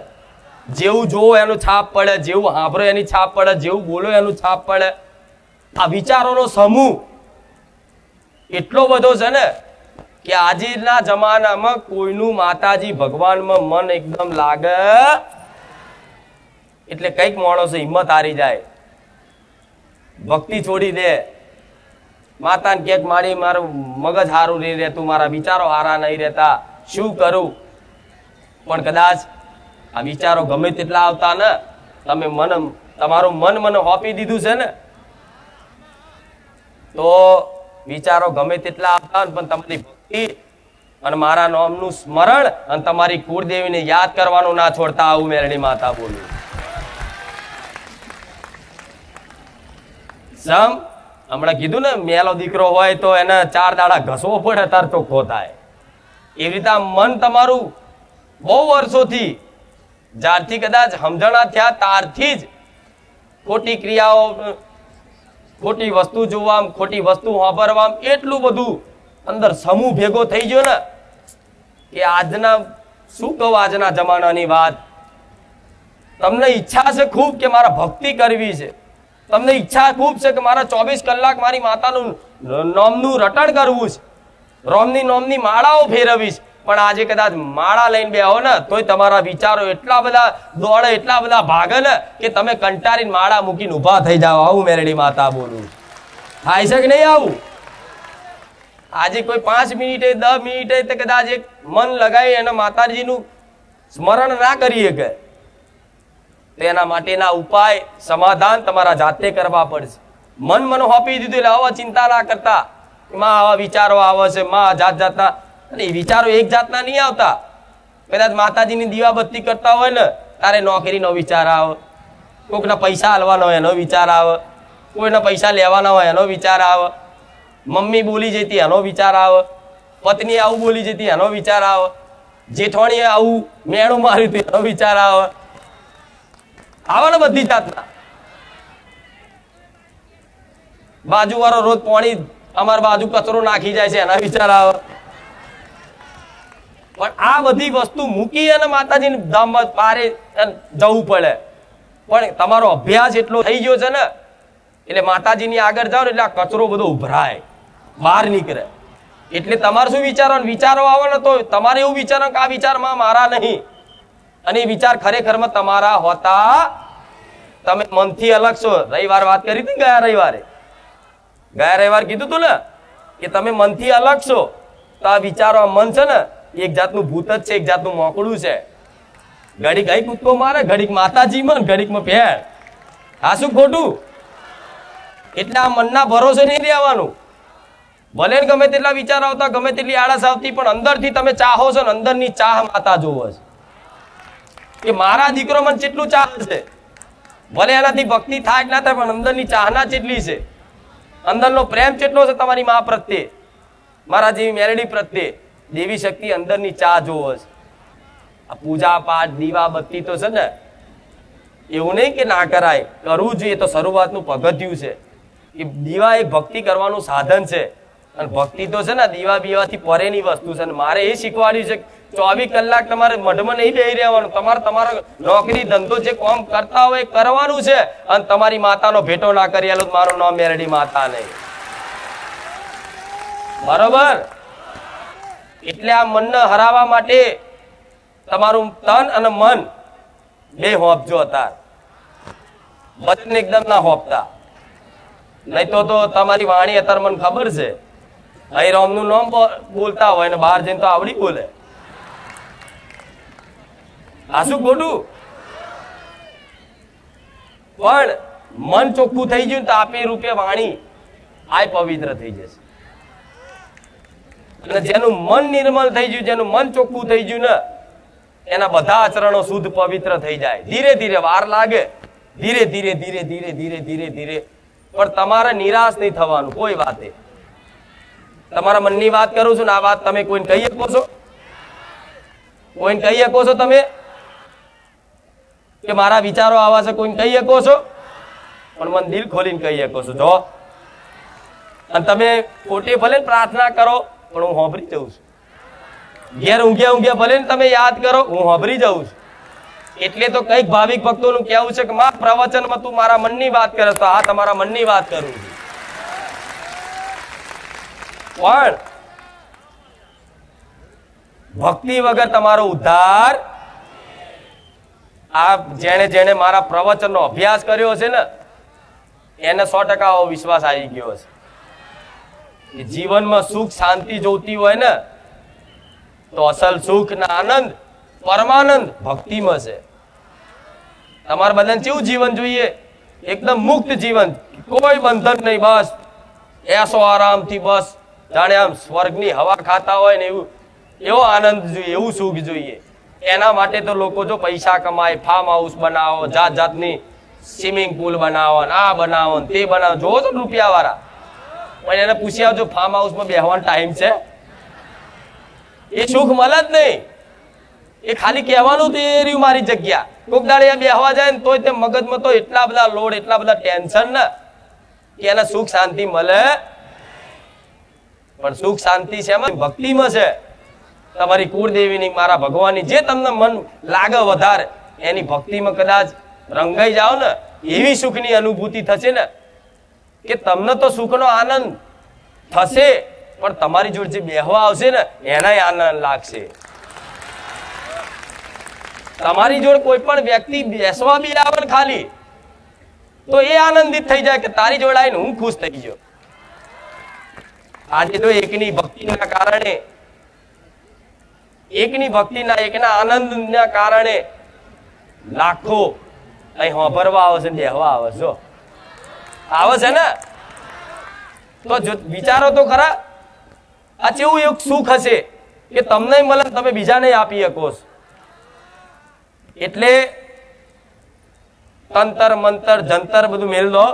જેવું જોવો એનું છાપ પડે, જેવું સાંભળો એની છાપ પડે, જેવું બોલો એનું છાપ પડે. આ વિચારોનો સમૂહ એટલો બધો છે ને કે આજના જમાનામાં કોઈનું માતાજી ભગવાનમાં મન એકદમ લાગે એટલે કઈક માણસો હિંમત હારી જાય, ભક્તિ છોડી દે, માતાને ક્યાંક મારું મગજ સારું નહીં રહેતું, મારા વિચારો સારા નહીં રહેતા, શું કરું? પણ કદાચ આ વિચારો ગમે તેટલા આવતા ને, તમે તમારું મન મને સોંપી દીધું છે ને, તો વિચારો ગમે તેટલા આવતા પણ તમારી ભક્તિ અને મારા નામનું સ્મરણ અને તમારી કુળદેવીને યાદ કરવાનું ના છોડતા, આવું મેરડી માતા બોલું. હમણાં કીધું ને, મેલો દીકરો હોય તો એને 4 દાડા ઘસવો પડે તાર ચોખ્ખો થાય. એવી રીતે મન તમારું બહુ વર્ષોથી, જ્યારથી કદાચ સમજણા થયા ત્યારથી જ ખોટી ક્રિયાઓ, ખોટી વસ્તુ જોવા, ખોટી વસ્તુ વાપરવા, એટલું બધું અંદર સમૂહ ભેગો થઈ ગયો ને કે આજના શું કહું, આજના જમાનાની વાત. તમને ઈચ્છા છે ખૂબ કે મારા ભક્તિ કરવી છે, તમને ઈચ્છા ખૂબ છે કે મારા 24 કલાક મારી માતાનું નામનું રટણ કરવું છે, નોમની માળાઓ ફેરવીશ. પણ આજે કદાચ માળા લઈને બેહો ને તોય તમારા વિચારો એટલા બધા દોડે, એટલા બધા ભાગે ને કે તમે કંટાળીને માળા મૂકીને ઉભા થઈ જાઓ. આવું મેરડી માતા બોલું. થાય છે કે નહીં આવું? આજે કોઈ 5 મિનિટે 10 મિનિટે કદાચ એક મન લગાવી અને માતાજીનું સ્મરણ ના કરીએ કે તેના માટેના ઉપાય, સમાધાન તમારા જાતે કરવા પડશે. મન હોપી દીધું એટલે આવા ચિંતા ના કરતા, માં આવા વિચારો આવે છે, માં જાતના, અને એ વિચારો એક જાતના નહીં આવતા. કદાચ માતાજીની દીવાબત્તી કરતા હોય ને તારે નોકરીનો વિચાર આવે, કોઈકના પૈસા હાલવાના હોય એનો વિચાર આવે, કોઈના પૈસા લેવાના હોય એનો વિચાર આવે, મમ્મી બોલી જતી એનો વિચાર આવે, પત્ની આવું બોલી જતી એનો વિચાર આવે, જેઠવાણીએ આવું મેણું માર્યું હતું એનો વિચાર આવે ને બધી જાતના. બાજુ વાળો રોજ પાણી અમારી બાજુ કચરો નાખી જાય છે એના વિચાર આવે. પણ આ બધી વસ્તુ મૂકી અને માતાજીની ધામમાં પારે જવું પડે. પણ તમારો અભ્યાસ એટલો થઈ ગયો છે ને એટલે માતાજીની આગળ જાઓ એટલે આ કચરો બધો ઉભરાય, બહાર નીકળે. એટલે તમારે શું વિચારો આવે ને તો તમારે એવું વિચારો કે આ વિચારમાં મારા નહીં, અને એ વિચાર ખરેખરમાં તમારા હોતા. તમે મનથી અલગ છો. રવિવાર વાત કરી હતી, ગયા રવિવાર કીધું તું ને કે તમે મનથી અલગ છો. તો આ વિચારો, મન છે ને એક જાતનું ભૂત જ છે, એક જાતનું મોકળું છે. ઘડીક કઈ કૂદકો મારે, ઘડીક માતાજી માં, ઘડીકમાં ભેળ. આ શું ખોટું? એટલે આ મનના ભરોસે નહીં રહેવાનું. ભલે ગમે તેટલા વિચાર આવતા, ગમે તેટલી આળસ આવતી, પણ અંદરથી તમે ચાહો છો ને, અંદરની ચાહ માતા જોવો છે કે મારા દીકરો મને કેટલું ચાહે છે. ભલે એનાથી ભક્તિ થાય ના થાય, પણ અંદરની ચાહના કેટલી છે, અંદરનો પ્રેમ કેટલો છે તમારી મા પ્રત્યે, મારા જેવી મેરડી પ્રત્યે. દેવી શક્તિ અંદરની ચાહ જોવો છે. આ પૂજા પાઠ દીવાબત્તી તો છે ને, એવું નહીં કે ના કરાય, કરવું જોઈએ. તો શરૂઆતનું પગથિયું છે કે દીવા એક ભક્તિ કરવાનું સાધન છે. અને ભક્તિ તો છે ને દીવા બીવાથી પરેની વસ્તુ છે. મારે એ શીખવાડ્યું છે 24 કલાક તમારે મઢમાં નહીં બેસી રહેવાનું. તમારો નોકરી ધંધો જે કામ કરતા હોય કરવાનું છે. અને તમારી માતાનો ભેટો ના કરી આલો, મારું નામ મેરડી માતા નહીં. બરોબર? એટલે આ મનને હરાવવા માટે તમારું તન અને મન બે હોપજો હતા. વચન એકદમ ના હોપતા, નહીં તો તમારી વાણી અત્યારે મને ખબર છે, અહીં રામનું નામ બોલતા હોય ને બહાર જઈને તો આવડી બોલે. આ શું ખોટું? પણ મન ચોખ્ખું થઈ ગયું તો આપે રૂપે વાણી આ પવિત્ર થઈ જશે. અને જેનું મન નિર્મળ થઈ ગયું, જેનું મન ચોખ્ખું થઈ ગયું ને, એના બધા આચરણો શુદ્ધ પવિત્ર થઈ જાય. ધીરે ધીરે વાર લાગે, ધીરે ધીરે ધીરે ધીરે ધીરે ધીરે ધીરે. પણ તમારે નિરાશ નહીં થવાનું કોઈ વાતે. તમારા મનની વાત કરું છું ને, આ વાત તમે કોઈને કહી શકો છો? કોઈને કહી શકો છો તમે કે મારા વિચારો આવા છે? કોઈને કહી શકો છો? પણ મન દિલ ખોલીને કહી શકો છો. જો અને તમે ખોટે ભલે પ્રાર્થના કરો, પણ હું હોંભરી જઉં છું. ઘેર ઊંઘ્યા ભલે ને તમે યાદ કરો, હું હોંભરી જાઉં છું. એટલે તો કઈક ભાવિક ભક્તોનું કહેવું છે કે માં પ્રવચનમાં તું મારા મનની વાત કરે, તો આ તમારા મનની વાત કરું છું. પણ ભક્તિ વગર તમારો ઉદ્ધાર. આ જેણે મારા પ્રવચનનો અભ્યાસ કર્યો છે ને, એને 100% વિશ્વાસ આવી ગયો છે કે જીવનમાં સુખ શાંતિ જોતી હોય ને તો અસલ સુખ ને આનંદ પરમાનંદ ભક્તિમાં છે. તમારે બધાને કેવું જીવન જોઈએ? એકદમ મુક્ત જીવન, કોઈ બંધન નહીં, બસ એસો આરામથી, બસ જાણે આમ સ્વર્ગની હવા ખાતા હોય ને એવું, એવો આનંદ જોઈએ, એવું સુખ જોઈએ. એના માટે તો લોકો જો પૈસા કમાય, ફાર્મ હાઉસ બનાવો, જાત જાતની સ્વિમિંગ પુલ બનાવો, આ બનાવો તે બનાવો, જોવો તો રૂપિયા વાળા. પણ એને પૂછી આવજો ફાર્મ હાઉસમાં બેહવાનો ટાઈમ છે? એ સુખ મળે જ નહીં. એ ખાલી કહેવાનું તો એ રહ્યું મારી જગ્યા. કોક દાડે બેહવા જાય ને તોય તે મગજમાં તો એટલા બધા લોડ, એટલા બધા ટેન્શન ને કે એને સુખ શાંતિ મળે. પણ સુખ શાંતિ છે એમાં ભક્તિમાં છે. તમારી કુળદેવીની, મારા ભગવાનની, જે તમને મન લાગે વધારે એની ભક્તિમાં કદાચ રંગાઈ જાઓ ને, એવી સુખની અનુભૂતિ થશે ને કે તમને તો સુખનો આનંદ થશે, પણ તમારી જોડે જે બેહવા આવશે ને એનાય આનંદ લાગશે. તમારી જોડે કોઈ પણ વ્યક્તિ બેસવા બી આવે ને ખાલી, તો એ આનંદિત થઈ જાય કે તારી જોડે આવીને હું ખુશ થઈ ગયો. આજે તો એકની ભક્તિના કારણે, એકની ભક્તિના, એકના આનંદના કારણે લાખો અહીં હોભરવા આવે છે, બેહવા આવે છે. જો આવે છે ને, તો જો વિચારો તો ખરા, આ કેવું એક સુખ હશે કે તમને મળે, તમે બીજાને આપી શકો. એટલે તંતર મંતર જંતર બધું મેલ દો,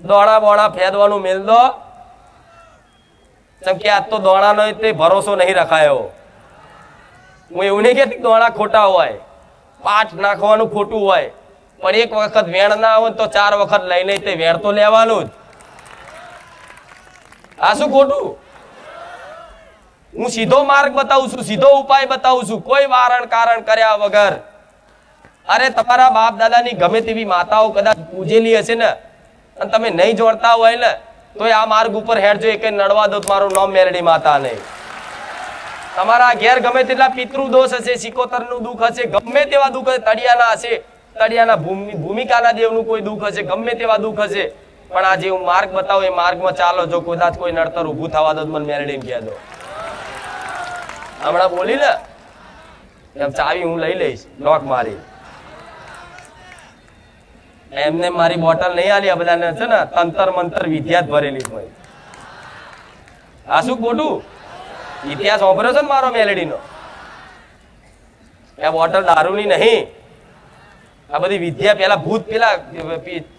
દોડા બોડા ફેદવાનું મેલ દો. કેમ કે આજ તો દોડાનો તે ભરોસો નહીં રખાયો. હું એવું નહીં કહેતી દોડા ખોટા હોય, પાઠ નાખવાનું ખોટું હોય, પણ એક વખત વેણ ના આવે તો 4 વખત લઈને તે વેણ તો લેવાનું જ. આ શું ખોટું? હું સીધો માર્ગ બતાવું છું, સીધો ઉપાય બતાવું છું, કોઈ વારણ કારણ કર્યા વગર. અરે તમારા બાપ દાદાની ગમે તેવી માતાઓ કદાચ પૂજેલી હશે ને, અને તમે નહીં જોડતા હોય ને, તો આ માર્ગ ઉપર હેડજો, એક નડવા દો મારું નામ મેલડી માતા નહીં. તમારા ઘેર ગમે તેટલા પિતૃ દોષ હશે, સિકોતરનું દુઃખ હશે, ગમે તેવા દુઃખ હશે, તળિયાના હશે, તળિયાના ભૂમિકાના દેવનું કોઈ દુઃખ હશે, ગમે તેવા દુઃખ હશે, પણ આ જે હું માર્ગ બતાવું એ માર્ગમાં ચાલો. જો કદાચ કોઈ નડતર ઊભું થવા દો મને મેલડી કહે દો. હમણાં બોલી ને એમ ચાવી હું લઈ લઈશ, લોક મારી. એમને મારી બોટલ નહીં આલી. આ બધાને છે ને તંતર મંતર વિદ્યા જ ભરેલી હોય. આ શું ખોટું? ઇતિહાસ વાપર્યો છે ને મારો મેલેડીનો. આ બોટલ દારૂની નહીં, આ બધી વિદ્યા. પેલા ભૂત, પેલા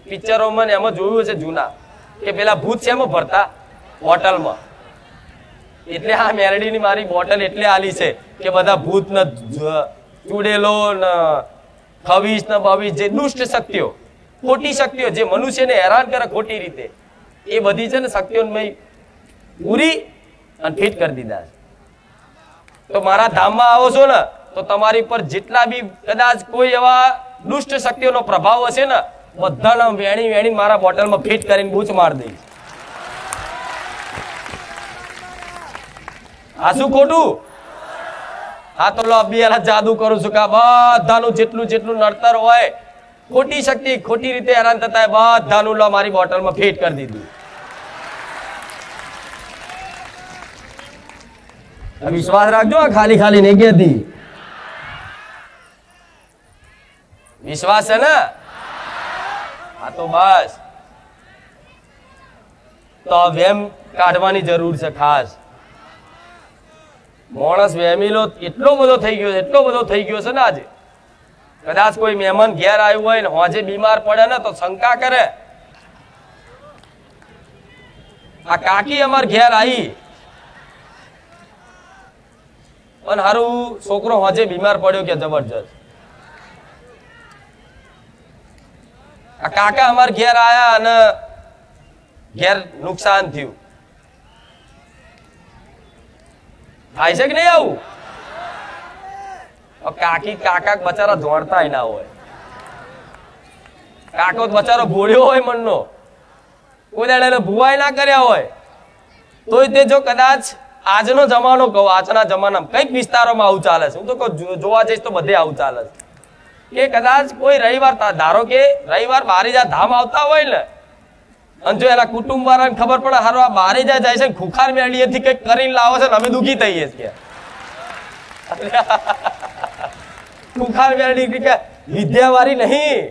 પિક્ચરોમાં ને એમાં જોયું હશે જૂના, કે પેલા ભૂત છે એમાં ભરતા બોટલમાં. એટલે આ મેલડીની મારી બોટલ એટલે આલી છે કે બધા ભૂત ને ચૂડેલો ને ખવીશ ને બવીશ, જે દુષ્ટ શક્તિઓ, ખોટી શક્તિઓ જે મનુષ્યને હેરાન કરે ખોટી રીતે, એ બધી છે ને શક્તિઓ પૂરી અને ફિટ કરી દીધા. તો મારા ધામમાં આવો છો ને તો તમારી પર જેટલા બી કદાચ કોઈ એવા દુષ્ટ શક્તિઓનો પ્રભાવ હશે ને, બધાને વેણી વેણી મારા બોટલમાં ફિટ કરીને બૂચ માર દઈશ. આ શું ખોટું? હા તો લો બેલા જાદુ કરું છું કે બધાનું જેટલું જેટલું નડતર હોય, ખોટી શક્તિ, ખોટી રીતે હેરાન થતા હોય, બધાનું લો મારી બોટલમાં ફિટ કરી દીધું. વિશ્વાસ રાખજો, ખાલી ખાલી નહીં કહેતી. વિશ્વાસ છે ને? હા તો બસ, તો વેમ કાઢવાની જરૂર છે ખાસ. માણસ વેમીલો એટલો બધો થઈ ગયો, એટલો બધો થઈ ગયો છે ને. આજે કદાચ કોઈ મહેમાન ઘેર આવ્યું હોય ને હોજે બીમાર પડે ને તો શંકા કરે. આ કાકી અમાર ઘેર આવી અને હારું છોકરો હોજે બીમાર પડ્યો કે જબરજસ્ત. આ કાકા અમાર ઘેર આયા અને ઘેર નુકસાન થયું. થાય છે કે નહીં આવું? કાકી કાકા બચારા દોડતા ના હોય. કાકો બચારો ભોળ્યો હોય મનનો, કોઈ દાડે ભુવાય ના કર્યા હોય, તોય તે જો કદાચ આજનો જમાનો કહું, આજના જમાનામાં કઈક વિસ્તારોમાં આવું ચાલે છે. હું તો કહું જોવા જઈશ તો બધે આવું ચાલે છે કે કદાચ કોઈ રવિવાર, ધારો કે રવિવાર બારીજા ધામ આવતા હોય ને, અને જો એના કુટુંબ વાળાને ખબર પડે હારો આ બારે જાય છે ખુખાર મેળીએથી કઈક કરીને લાવો છે ને અમે દુઃખી થઈએ છીએ ખુખાર મેળડી કે વિદ્યાવાળી નહીં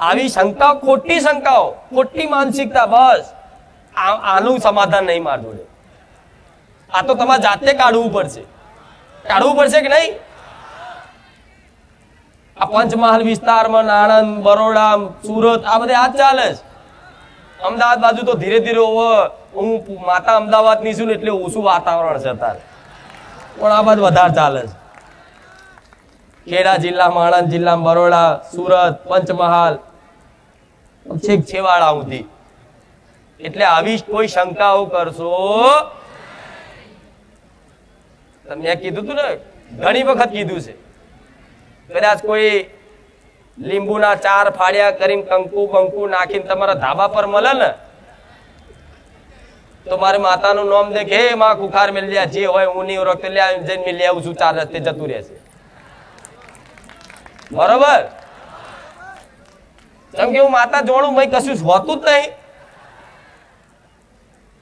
આવી શંકાઓ ખોટી શંકાઓ ખોટી માનસિકતા બસ આનું સમાધાન નહીં માર જોડે આ તો તમારે જાતે કાઢવું પડશે કે નહીં આ પંચમહાલ વિસ્તારમાં આણંદ બરોડા સુરત આ બધે આ ચાલે છે અમદાવાદ બાજુ તો ધીરે ધીરે હું માતા અમદાવાદ ની છું ને એટલે ઓછું વાતાવરણ છે અત્યારે પણ આ બાજુ વધારે ચાલે છે ખેડા જિલ્લામાં આણંદ જિલ્લામાં બરોડા સુરત પંચમહાલ છેક છેવાડા સુધી એટલે આવી કોઈ શંકાઓ કરશો મેં કીધું તું ને ઘણી વખત કીધું છે કદાચ કોઈ લીંબુના 4 ફાડ્યા કરીને કંકુ બંકુ નાખીને તમારા ધાબા પર મળે ને તો મારી માતાનું નામ દે કે હે માં ખુખાર મેલી લ્યા જે હોય હું નહીં ઓળખતો લે જઈને મેલી આવું છું 4 રસ્તે જતું રહેશે બરોબર કેમ કે હું માતા જોડું ભાઈ કશું હોતું જ નહીં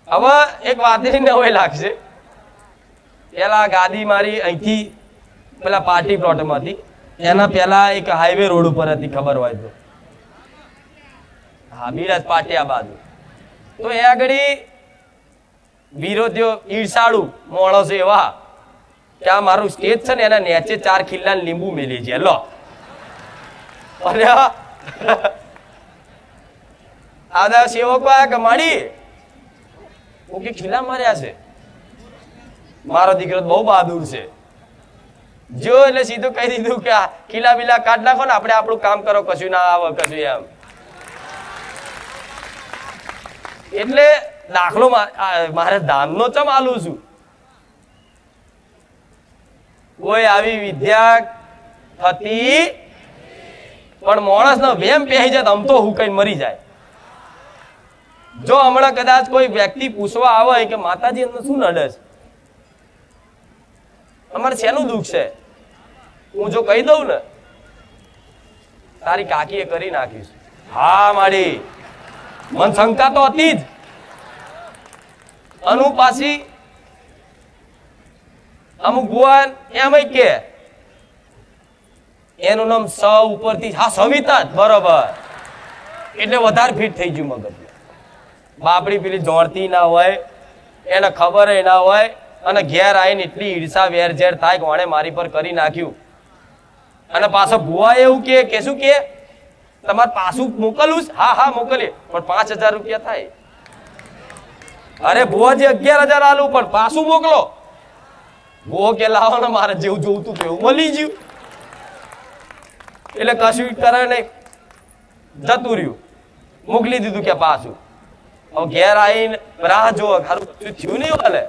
હવે એક વાતની નવાઈ લાગશે પેલા ગાદી મારી અહીંથી પેલા પાર્ટી પ્લોટમાંથી એના પેલા એક હાઈવે રોડ ઉપર હતી ખબર હોય તો હા બિરાજ પાટિયા બાજુ તો એ આગળ વિરોધીઓ ઈર્ષાળુ માણસો એવા કે આ મારું સ્ટેજ છે ને એના નીચે 4 ખીલ્લા લીંબુ મેલી છે લો અને આ સેવકો આયા કે માડી ઓકે ખીલા માર્યા છે મારો દીકરો બહુ બહાદુર છે જો એટલે સીધું કહી દીધું કે ખીલા બીલા કાઢ નાખો ને આપણે આપણું કામ કરો કશું ના આવે કશું એમ એટલે દાખલો મારે ધામનો ચમ આલું છું કોઈ આવી વિદ્યા થતી પણ માણસ નો વેમ પહેરી જાય આમ તો હુકાઈને મરી જાય જો હમણાં કદાચ કોઈ વ્યક્તિ પૂછવા આવે કે માતાજી એમને શું નડે છે અમારે શેનું દુઃખ છે હું જો કહી દઉં ને તારી કાકીએ કરી નાખીશ હા માડી મન શંકા તો હતી જ અનુ પાછી અમુક ભુવન એમ કે એનું નામ સ ઉપરથી હા સવિતા જ બરોબર એટલે વધારે ફિટ થઈ ગયું મગજ બાપડી પેલી જોડતી ના હોય એને ખબર ના હોય અને ઘેર આવીને એટલી ઈર્ષા વેરઝેર થાય કોણે મારી પર કરી નાખ્યું અને પાછો ભુવા એવું કે શું કે તમારે પાછું મોકલવું હા મોકલીએ પણ 5000 રૂપિયા થાય અરે ભુવાજી 11000 આલું પણ પાછું મોકલો ભુવો કે લાવો ને મારે જેવું જોવું એવું મળી ગયું એટલે કશું કરે નહીં જતું રહ્યું મોકલી દીધું કે પાછું હવે ઘેર આવીને રાહ જો ખારું કશું થયું નહીં હાલે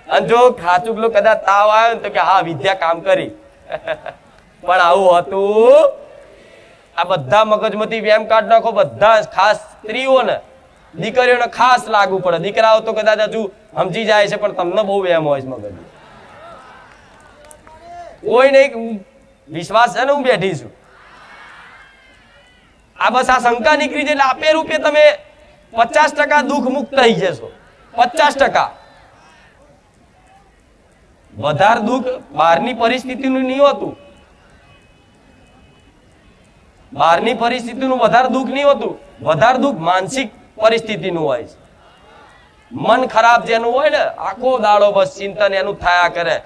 અને જો ખાચું કદાચ તાવ આવ્યો ને તો કે હા વિદ્યા કામ કરી પણ આવું હતું આ બધા મગજમાંથી વેમ કાઢ નાખો બધા ખાસ સ્ત્રીઓને દીકરીઓને ખાસ લાગુ પડે દીકરાઓ તો કદાચ હજુ સમજી જાય છે પણ તમને બહુ વેમ હોય છે મગજ કોઈ નહીં વિશ્વાસ છે ને હું બેઠી છું આ બસ આ શંકા નીકળી જાય એટલે આપે રૂપે તમે 50% દુઃખ મુક્ત થઈ જશો 50% વધારે દુઃખ બહારની પરિસ્થિતિનું નહીં હોતું બહારની પરિસ્થિતિનું વધારે દુઃખ નહીં હોતું વધારે દુઃખ માનસિક પરિસ્થિતિનું હોય છે મન ખરાબ જેનું હોય ને આખો દાડો બસ ચિંતન એનું થયા કરે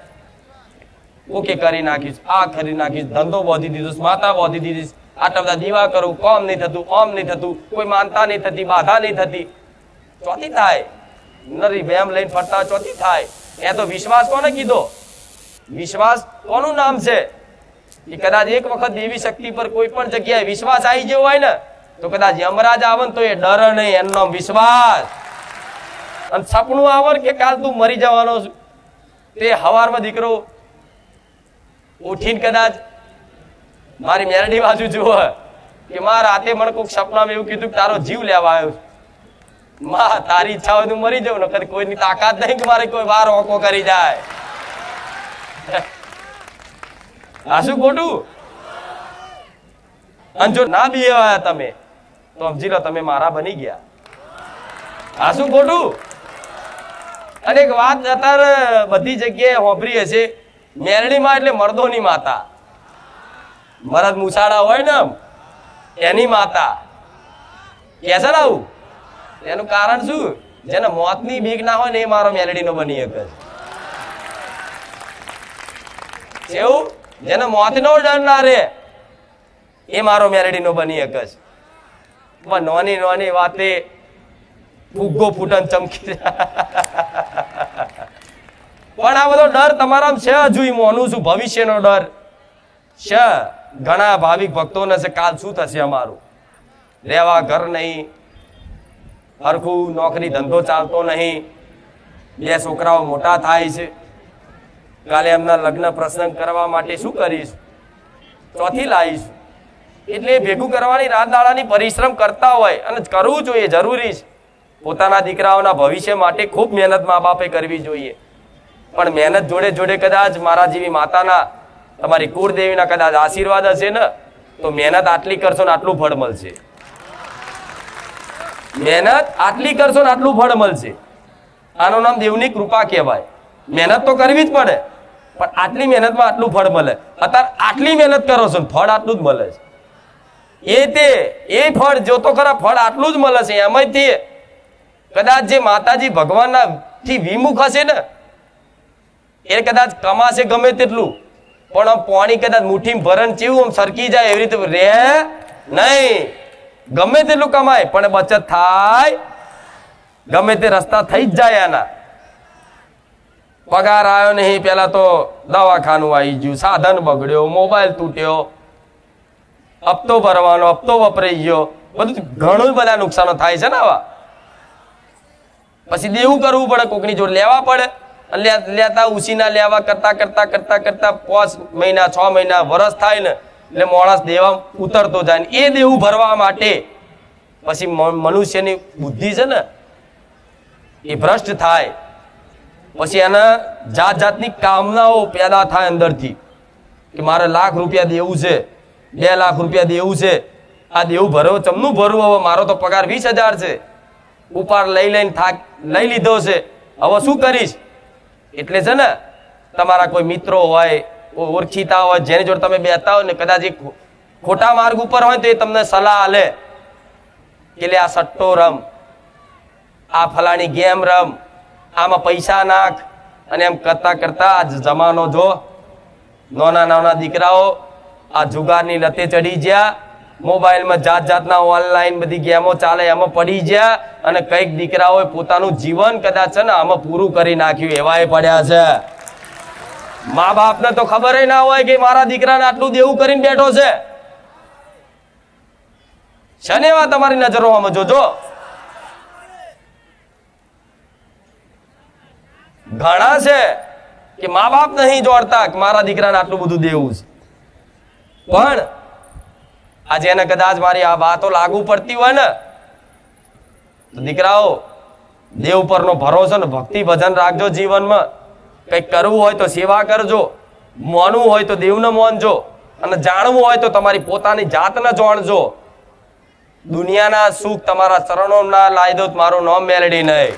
ઓકે કરી નાખીશ આ કરી નાખીશ ધંધો બોધી દીધો માતા બોધી દીધી આટલા બધા દીવા કરું કોમ નહીં થતું ઓમ નહીં થતું કોઈ માનતા નહીં થતી બાધા નહીં થતી ચોથી થાય નરી વેમ લઈને ફરતા ચોથી થાય એ તો વિશ્વાસ કોને કીધો વિશ્વાસ કોનું નામ છે કે કદાચ એક વખત દેવી શક્તિ પર કોઈ પણ જગ્યાએ વિશ્વાસ આવી ગયો હોય ને તો કદાચ યમરાજ આવે ને તો એ ડર નહીં એનો નામ વિશ્વાસ અને સપનું આવે કે કાલ તું મરી જવાનો છું તે હવારમાં દીકરો ઉઠીને કદાચ મારી મેરડી બાજુ જુઓ કે માં રાતે મને કોઈક સપનામાં એવું કીધું કે તારો જીવ લેવા આવ્યો માં તારી ઈચ્છા હોય તો મરી જાવ ને કોઈની તાકાત નહીં કે મારે કોઈ વાર ઓકો કરી જાય આ શું ખોટું અને જો ના બીવાયા તમે તો સમજી લો તમે મારા બની ગયા. આ શું ખોટું? અને એક વાત અત્યારે બધી જગ્યાએ હોભરી હશે, મેરડીમાં એટલે મર્દોની માતા, મરદ મુસાડા હોય ને એની માતા કે છે ને આવું. એનું કારણ શું? જેને મોતની બીક ના હોય ને એ મારો મેલડીનો બની શકે છે. એવું જેને મોતનો ડર ના રે એ મારો મેલડીનો બની શકે છે. પણ નોની નોની વાતે ફુગ્ગો ફૂટન ચમકી. પણ આ બધો ડર તમારામાં છે હજુ, મોનું છું, ભવિષ્યનો ડર છે. ઘણા ભાવિક ભક્તોને છે કાલ શું થશે અમારું, રહેવા ઘર નહીં, હરખું નોકરી ધંધો ચાલતો નહીં, 2 છોકરાઓ મોટા થાય છે, કાલે એમના લગ્ન પ્રસંગ કરવા માટે શું કરીશ, ચોથી લાવીશ. એટલે ભેગું કરવાની રાત દાડાની પરિશ્રમ કરતા હોય અને કરવું જોઈએ, જરૂરી છે. પોતાના દીકરાઓના ભવિષ્ય માટે ખૂબ મહેનત મા બાપે કરવી જોઈએ. પણ મહેનત જોડે જોડે કદાચ મારા જેવી માતાના, તમારી કુળદેવીના કદાચ આશીર્વાદ હશે ને તો મહેનત આટલી કરશો ને આટલું ફળ મળશે. મહેનત આટલી કરશો ને આટલું ફળ મળશે. આનું નામ દેવની કૃપા કહેવાય. મહેનત તો કરવી જ પડે, પણ આટલી મહેનતમાં આટલું ફળ મળે. અત્યારે આટલી મહેનત કરો છો ફળ આટલું જ મળે છે. એ ફળ જો તો ખરા, ફળ આટલું જ મળે છે. એમાંથી કદાચ જે માતાજી ભગવાનના થી વિમુખ હશે ને એ કદાચ કમાશે ગમે તેટલું, પણ આમ પાણી કદાચ મુઠ્ઠી ભરણ ચેવું આમ સરકી જાય એવી રીતે રે નહીં. ગમે તેટલું કમાય પણ બચત થાય, ગમે તે રસ્તા થઈ જ જાય. એના પગાર આવ્યો નહીં, પેલા તો દવાખાનું આવી ગયું, સાધન બગડ્યો, મોબાઈલ તૂટ્યો, હપ્તો ભરવાનો, હપ્તો વપરાઈ ગયો, બધું ઘણું બધા નુકસાનો થાય છે ને. આવા પછી દેવું કરવું પડે, કોકની જોડે લેવા પડે. લેતા ઉછીના લેવા કરતા કરતા કરતા કરતા 5 મહિના 6 મહિના વરસ થાય ને એટલે માણસ દેવા ઉતરતો જાય. એ દેવું ભરવા માટે પછી મનુષ્યની બુદ્ધિ છે ને એ ભ્રષ્ટ થાય. પછી એના જાત જાતની કામનાઓ પેદા થાય અંદરથી કે મારે ₹1,00,000 દેવું છે, 2 લાખ રૂપિયા દેવું છે, આ દેવું ભરવો ચમનું ભરવું, હવે મારો તો પગાર 20,000 છે, ઉપાડ લઈને થાક લઈ લીધો છે, હવે શું કરીશ. એટલે છે ને તમારા કોઈ મિત્રો હોય, ઓળખીતા હોય, જેની જોડે તમે બેઠા હોય ને કદાચ એક ખોટા માર્ગ ઉપર હોય તો એ તમને સલાહ આલે કે લે આ સટ્ટો રમ, આ ફલાણી ગેમ રમ, આમાં પૈસા નાખ. અને એમ કરતા કરતા આ જમાનો જો, નાના નાના દીકરાઓ આ જુગારની લતે ચડી ગયા, મોબાઈલમાં જાત જાતના ઓનલાઈન બધી ગેમો ચાલે એમાં પડી ગયા, અને કઈક દીકરાઓએ પોતાનું જીવન કદાચ છે ને આમાં પૂરું કરી નાખ્યું એવાય પડ્યા છે. મા બાપને તો ખબર ના હોય કે મારા દીકરાને આટલું દેવું કરીને બેઠો છે. શનિવાર તમારી નજરોમાં જોજો. ઘણા છે કે મા બાપ નહીં જોડતા કે મારા દીકરાને આટલું બધું દેવું છે, પણ આજે એને કદાચ મારી આ વાતો લાગુ પડતી હોય ને તો દીકરાઓ દેવ પરનો ભરોસો ને ભક્તિ ભજન રાખજો. જીવનમાં કંઈક કરવું હોય તો સેવા કરજો, માનવું હોય તો દેવને માનજો, અને જાણવું હોય તો તમારી પોતાની જાતને જાણજો. દુનિયાના સુખ તમારા ચરણોના લાવી દો, મારું નામ મેલડી નહીં.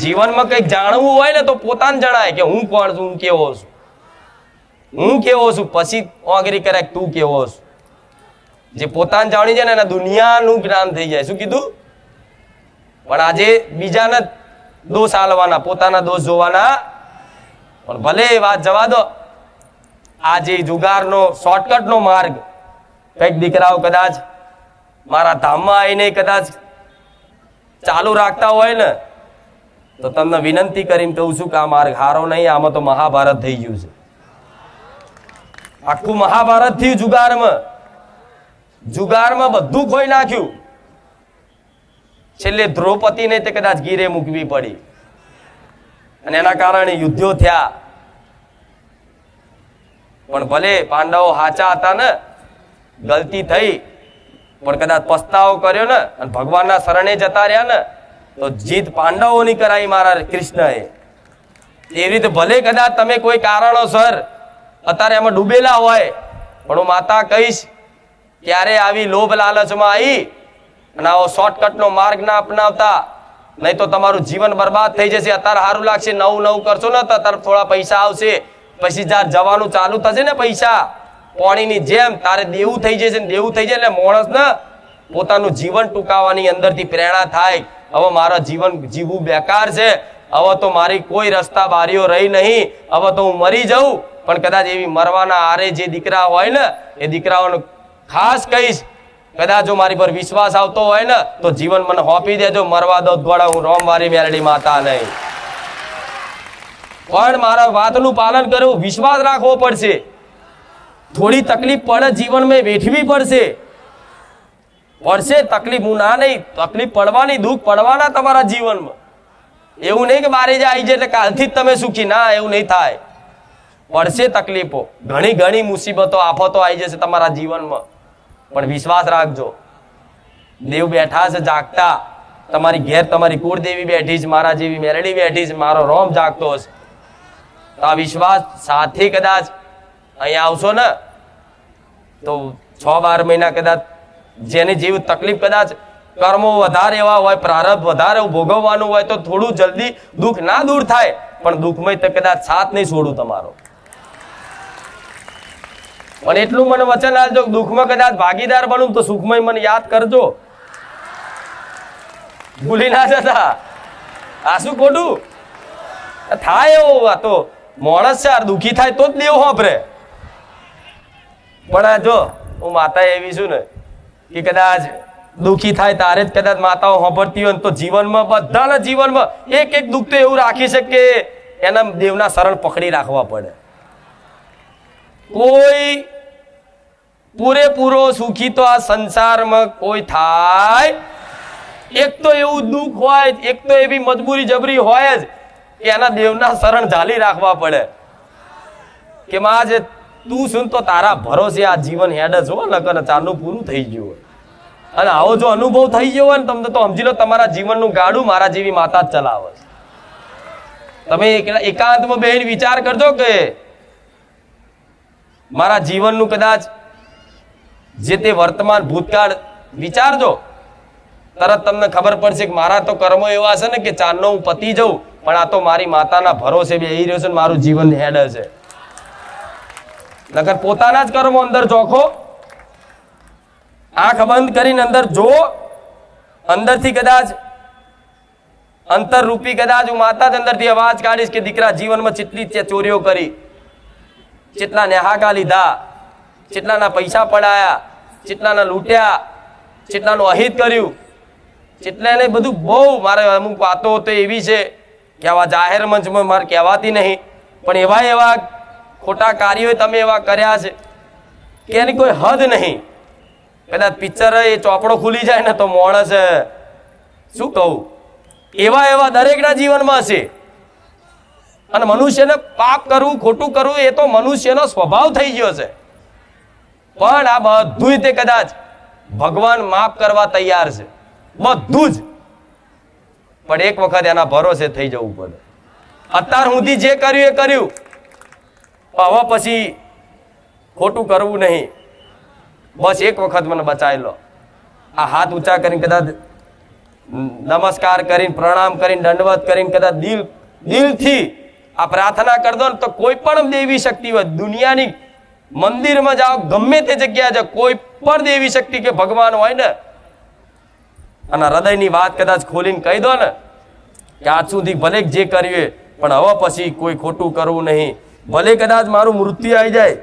જીવનમાં કંઈક જાણવું હોય ને તો પોતાને જણાય કે હું કોણ છું, હું કેવો છું, હું કેવો છું, પછી ઓગરી કરે તું કેવો છું. જે પોતાને જાણી જાય ને એના દુનિયાનું જ્ઞાન થઈ જાય. શું કીધું? પણ આજે બીજાને દોષ આલવાના, પોતાના દોષ જોવાના. પણ ભલે વાત જવા દો, આજે જુગારનો શોર્ટકટનો માર્ગ કઈક દીકરાઓ કદાચ મારા ધામમાં આવીને કદાચ ચાલુ રાખતા હોય ને તો તમને વિનંતી કરીને કહું છું કે આ માર્ગ હારો નહીં. આમાં તો મહાભારત થઈ ગયું છે. આખું મહાભારત થયું જુગારમાં બધું ખોઈ નાખ્યું. છેલ્લે દ્રૌપદીને તે કદાચ ગીરે મૂકવી પડી અને એના કારણે યુદ્ધો થયા. પણ ભલે પાંડવો સાચા હતા ને, ગલતી થઈ, પણ કદાચ પસ્તાવો કર્યો ને અને ભગવાનના શરણે જતા રહ્યા ને તો જીત પાંડવોની કરાઈ મારા કૃષ્ણએ. એવી રીતે ભલે કદાચ તમે કોઈ કારણોસર અત્યારે એમાં ડૂબેલા હોય, પણ હું માતા કહીશ ક્યારે આવી લોભ લાલચમાં આવી અને આવો શોર્ટકટનો માર્ગ ના અપનાવતા, નહીં તો તમારું જીવન બરબાદ થઈ જશે. અત્યારે સારું લાગશે, નવું નવું કરશો ને તો અત્યારે થોડા પૈસા આવશે, પછી જ્યારે જવાનું ચાલુ થશે ને પૈસા પાણીની જેમ તારે દેવું થઈ જશે. દેવું થઈ જાય એટલે માણસ ને પોતાનું જીવન ટૂંકાવવાની અંદરથી પ્રેરણા થાય, હવે મારા જીવન જીવવું બેકાર છે, હવે તો મારી કોઈ રસ્તા બારીઓ રહી નહીં, હવે તો હું મરી જાઉં. પણ કદાચ એવી મરવાના આરે જે દીકરા હોય ને એ દીકરાઓને ખાસ કહીશ, કદાચ જો મારી પર વિશ્વાસ આવતો હોય ને તો જીવન મને હોપી દેજો, મરવા દો ગોળા, હું રોમ મારી મેલડી માતા નહીં. પણ મારા વાતનું પાલન કરવું, વિશ્વાસ રાખવો પડશે. થોડી તકલીફ પડે જીવનમાં વેઠવી પડશે તકલીફ. હું ના નહીં, તકલીફ પડવાની, દુઃખ પડવાના તમારા જીવનમાં. એવું નહીં કે મારે જે આવી જાય એટલે કાલથી જ તમે સુખી, ના, એવું નહીં થાય. પડશે તકલીફો, ઘણી ઘણી મુસીબતો આફતો આવી જશે તમારા જીવનમાં. પણ વિશ્વાસ રાખજો, દેવ બેઠા છે જાગતા. તમારી ઘેર તમારી કુળદેવી બેઠી છે, મારા જેવી મેલડી બેઠી છે, મારો રોમ જાગતો હશે. તો આ વિશ્વાસ સાથે કદાચ અહીંયા આવશો ને તો 6-12 મહિના કદાચ જેની જેવી તકલીફ, કદાચ કર્મો વધારે એવા હોય, પ્રારબ્ધ વધારે ભોગવવાનું હોય તો થોડું જલ્દી દુઃખ ના દૂર થાય, પણ દુઃખમય તો કદાચ સાથ નહીં છોડું તમારો. પણ એટલું મને વચન આપજો, દુઃખમાં કદાચ ભાગીદાર બનું તો સુખમય મને યાદ કરજો, ભૂલી ના જતા. આ શું ખોટું થાય? એવું આ તો માણસ છે, દુઃખી થાય તો જ દેવ હોપરે. પણ જો હું માતા એવી છું ને કે કદાચ દુઃખી થાય તારે જ કદાચ માતાઓ હોંભરતી હોય તો જીવનમાં, બધાના જીવનમાં એક એક દુઃખ તો એવું રાખી છે કે એના દેવના શરણ પકડી રાખવા પડે. કોઈ પૂરેપૂરો સુખી તો આ સંસારમાં કોઈ થાય. એક તો એવું દુઃખ હોય, એક તો એવી મજબૂરી જબરી હોય જ કે એના દેવના શરણ ઝાલી રાખવા પડે કે માં જે તું શું તો તારા ભરોસે આ જીવન હેડ જ હો, નકર ચાલુ પૂરું થઈ ગયું. અને આવો જો અનુભવ થઈ ગયો હોય ને તમને તો સમજી લો તમારા જીવનનું ગાડું મારા જેવી માતા જ ચલાવે. તમે એકાંતમાં બેહીને વિચાર કરજો કે મારા જીવનનું કદાચ જે તે વર્તમાન ભૂતકાળ વિચારજો, તરત તમને ખબર પડશે કે મારા તો કર્મો એવા છે ને કે ચારનો હું પતી જાઉં, પણ આ તો મારી માતાના ભરોસે બેહી રહ્યો છે, મારું જીવન હેડ છે. નકર પોતાના જ કર્મો અંદર જોખો, આંખ બંધ કરીને અંદર જો, અંદરથી કદાચ અંતર રૂપી કદાચ હું માતા જ અંદરથી અવાજ કાઢીશ કે દીકરા જીવનમાં કેટલી ચોરીઓ કરી, કેટલા નેહાકા લીધા, કેટલાના પૈસા પડાયા, કેટલાના લૂંટ્યા, કેટલાનું અહિત કર્યું, કેટલાને બધું બહુ. મારે અમુક વાતો તો એવી છે કે આવા જાહેર મંચમાં મારે કહેવાતી નહીં, પણ એવા ખોટા કાર્યો તમે એવા કર્યા છે કે એની કોઈ હદ નહીં. કદાચ પિક્ચર એ ચોપડો ખુલી જાય ને તો માણસ શું કહું, એવા દરેકના જીવનમાં હશે. અને મનુષ્યને પાપ કરવું, ખોટું કરવું એ તો મનુષ્યનો સ્વભાવ થઈ ગયો છે. પણ આ બધું તે કદાચ ભગવાન માફ કરવા તૈયાર છે, બધું જ. પણ એક વખત એના ભરોસે થઈ જવું પડે. અત્યાર સુધી જે કર્યું એ કર્યું, હવે પછી ખોટું કરવું નહીં. બસ એક વખત મને બચાવી લો. આ હાથ ઊંચા કરીને કદાચ નમસ્કાર કરીને, પ્રણામ કરીને, દંડવત કરીને કદાચ દિલથી આ પ્રાર્થના કરી દો ને તો કોઈ પણ દેવી શક્તિ હોય દુનિયાની, મંદિરમાં જાઓ, ગમે તે જગ્યાએ જાઓ, કોઈ પણ દેવી શક્તિ કે ભગવાન હોય ને, અને હૃદયની વાત કદાચ ખોલીને કહી દો ને કે આજ સુધી ભલે જે કર્યું પણ હવે પછી કોઈ ખોટું કરવું નહીં, ભલે કદાચ મારું મૃત્યુ આવી જાય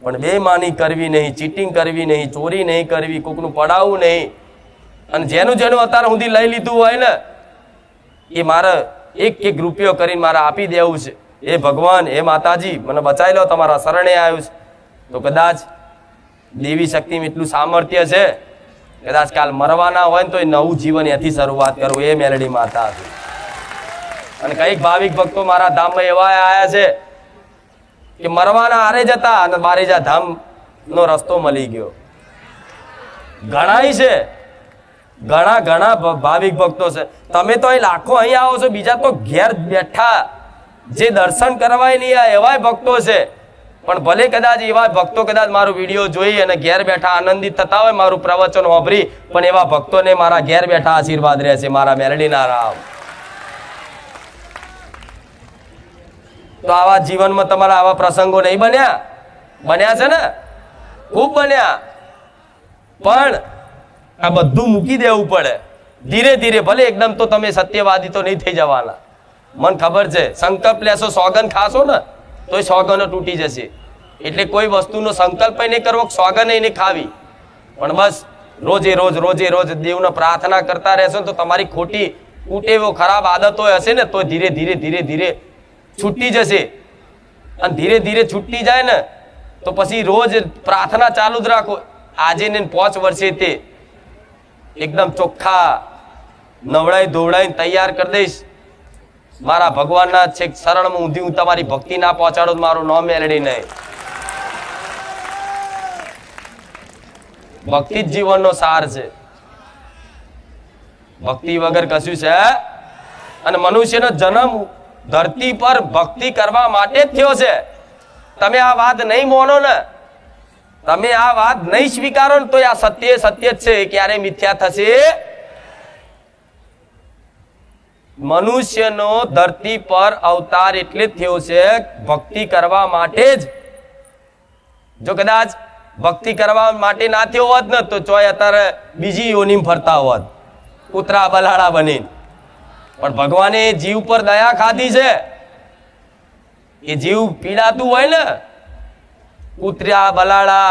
પણ બેમાની કરવી નહીં, ચીટિંગ કરવી નહીં, ચોરી નહીં કરવી, કોકનું પડાવવું નહીં. અને જેનું અત્યારે સુધી લઈ લીધું હોય ને એ મારે એક રૂપિયો કરીને મારે આપી દેવું છે. એ ભગવાન, એ માતાજી મને બચાવી લો, તમારા શરણે આવ્યું છે. તો કદાચ દેવી શક્તિમાં એટલું સામર્થ્ય છે, કદાચ કાલ મરવાના હોય ને તો એ નવું જીવન એથી શરૂઆત કરવું. એ મેલડી માતા હતી. અને કઈક ભાવિક ભક્તો મારા ધામમાં એવા આવ્યા છે કે મરવાના હારે જતા અને બારેજા ધામ નો રસ્તો મળી ગયો. ઘણા છે, ઘણા ભાવિક ભક્તો છે. તમે તો અહીં લાખો અહીં આવો છો, બીજા તો ઘેર બેઠા જે દર્શન કરવા નહીં આ એવાય ભક્તો છે. પણ ભલે કદાચ એવા ભક્તો કદાચ મારો વિડીયો જોઈ અને ઘેર બેઠા આનંદિત થતા હોય મારું પ્રવચન સાંભળી, પણ એવા ભક્તોને મારા ઘેર બેઠા આશીર્વાદ રહેશે મારા મેલડીના રામ. તો આવા જીવનમાં તમારા આવા પ્રસંગો નહીં બન્યા? બન્યા છે ને, ખૂબ બન્યા. પણ આ બધું મૂકી દેવું પડે ધીરે ધીરે. ભલે એકદમ તો તમે સત્યવાદી તો નહીં થઈ જવાના, મને ખબર છે. સંકલ્પ લેશો, સોગન ખાશો ને તો એ સોગનો તૂટી જશે. એટલે કોઈ વસ્તુનો સંકલ્પ નહીં કરવો, સોગન નહીં ખાવી, પણ બસ રોજે રોજ દેવને પ્રાર્થના કરતા રહેશો તો તમારી ખોટી કુટેવો ખરાબ આદતો હશે ને તો ધીરે ધીરે છૂટી જશે. અને ધીરે ધીરે છૂટી જાય ને તો પછી રોજ પ્રાર્થના ચાલુ જ રાખો. આજે ને 5 વર્ષે તે એકદમ ચોખ્ખા નવડાઈ ધોવડાઈને તૈયાર કરી દઈશ. મારા ભગવાનના છેક શરણમાં ઊંધી હું તમારી ભક્તિ ના પહોંચાડો, મારું નામ મેલડી નહીં. ભક્તિ જ જીવનનો સાર છે. ભક્તિ વગર કશું છે? અને મનુષ્યનો જન્મ ધરતી પર ભક્તિ કરવા માટે જ થયો છે. તમે આ વાત નહીં માનો ને, તમે આ વાત નહીં સ્વીકારો ને તો આ સત્ય જ છે, ક્યારે મિથ્યા થશે? મનુષ્યનો ધરતી પર અવતાર એટલે જ થયો છે ભક્તિ કરવા માટે જ. જો કદાચ ભક્તિ કરવા માટે ના થયો હોત ને તો ચોય અત્યારે બીજી યોનિમ ફરતા હોત, કૂતરા બલાડા બની. પણ ભગવાને જીવ પર દયા ખાધી છે. એ જીવ પીડાતું હોય ને, કૂતરા બલાડા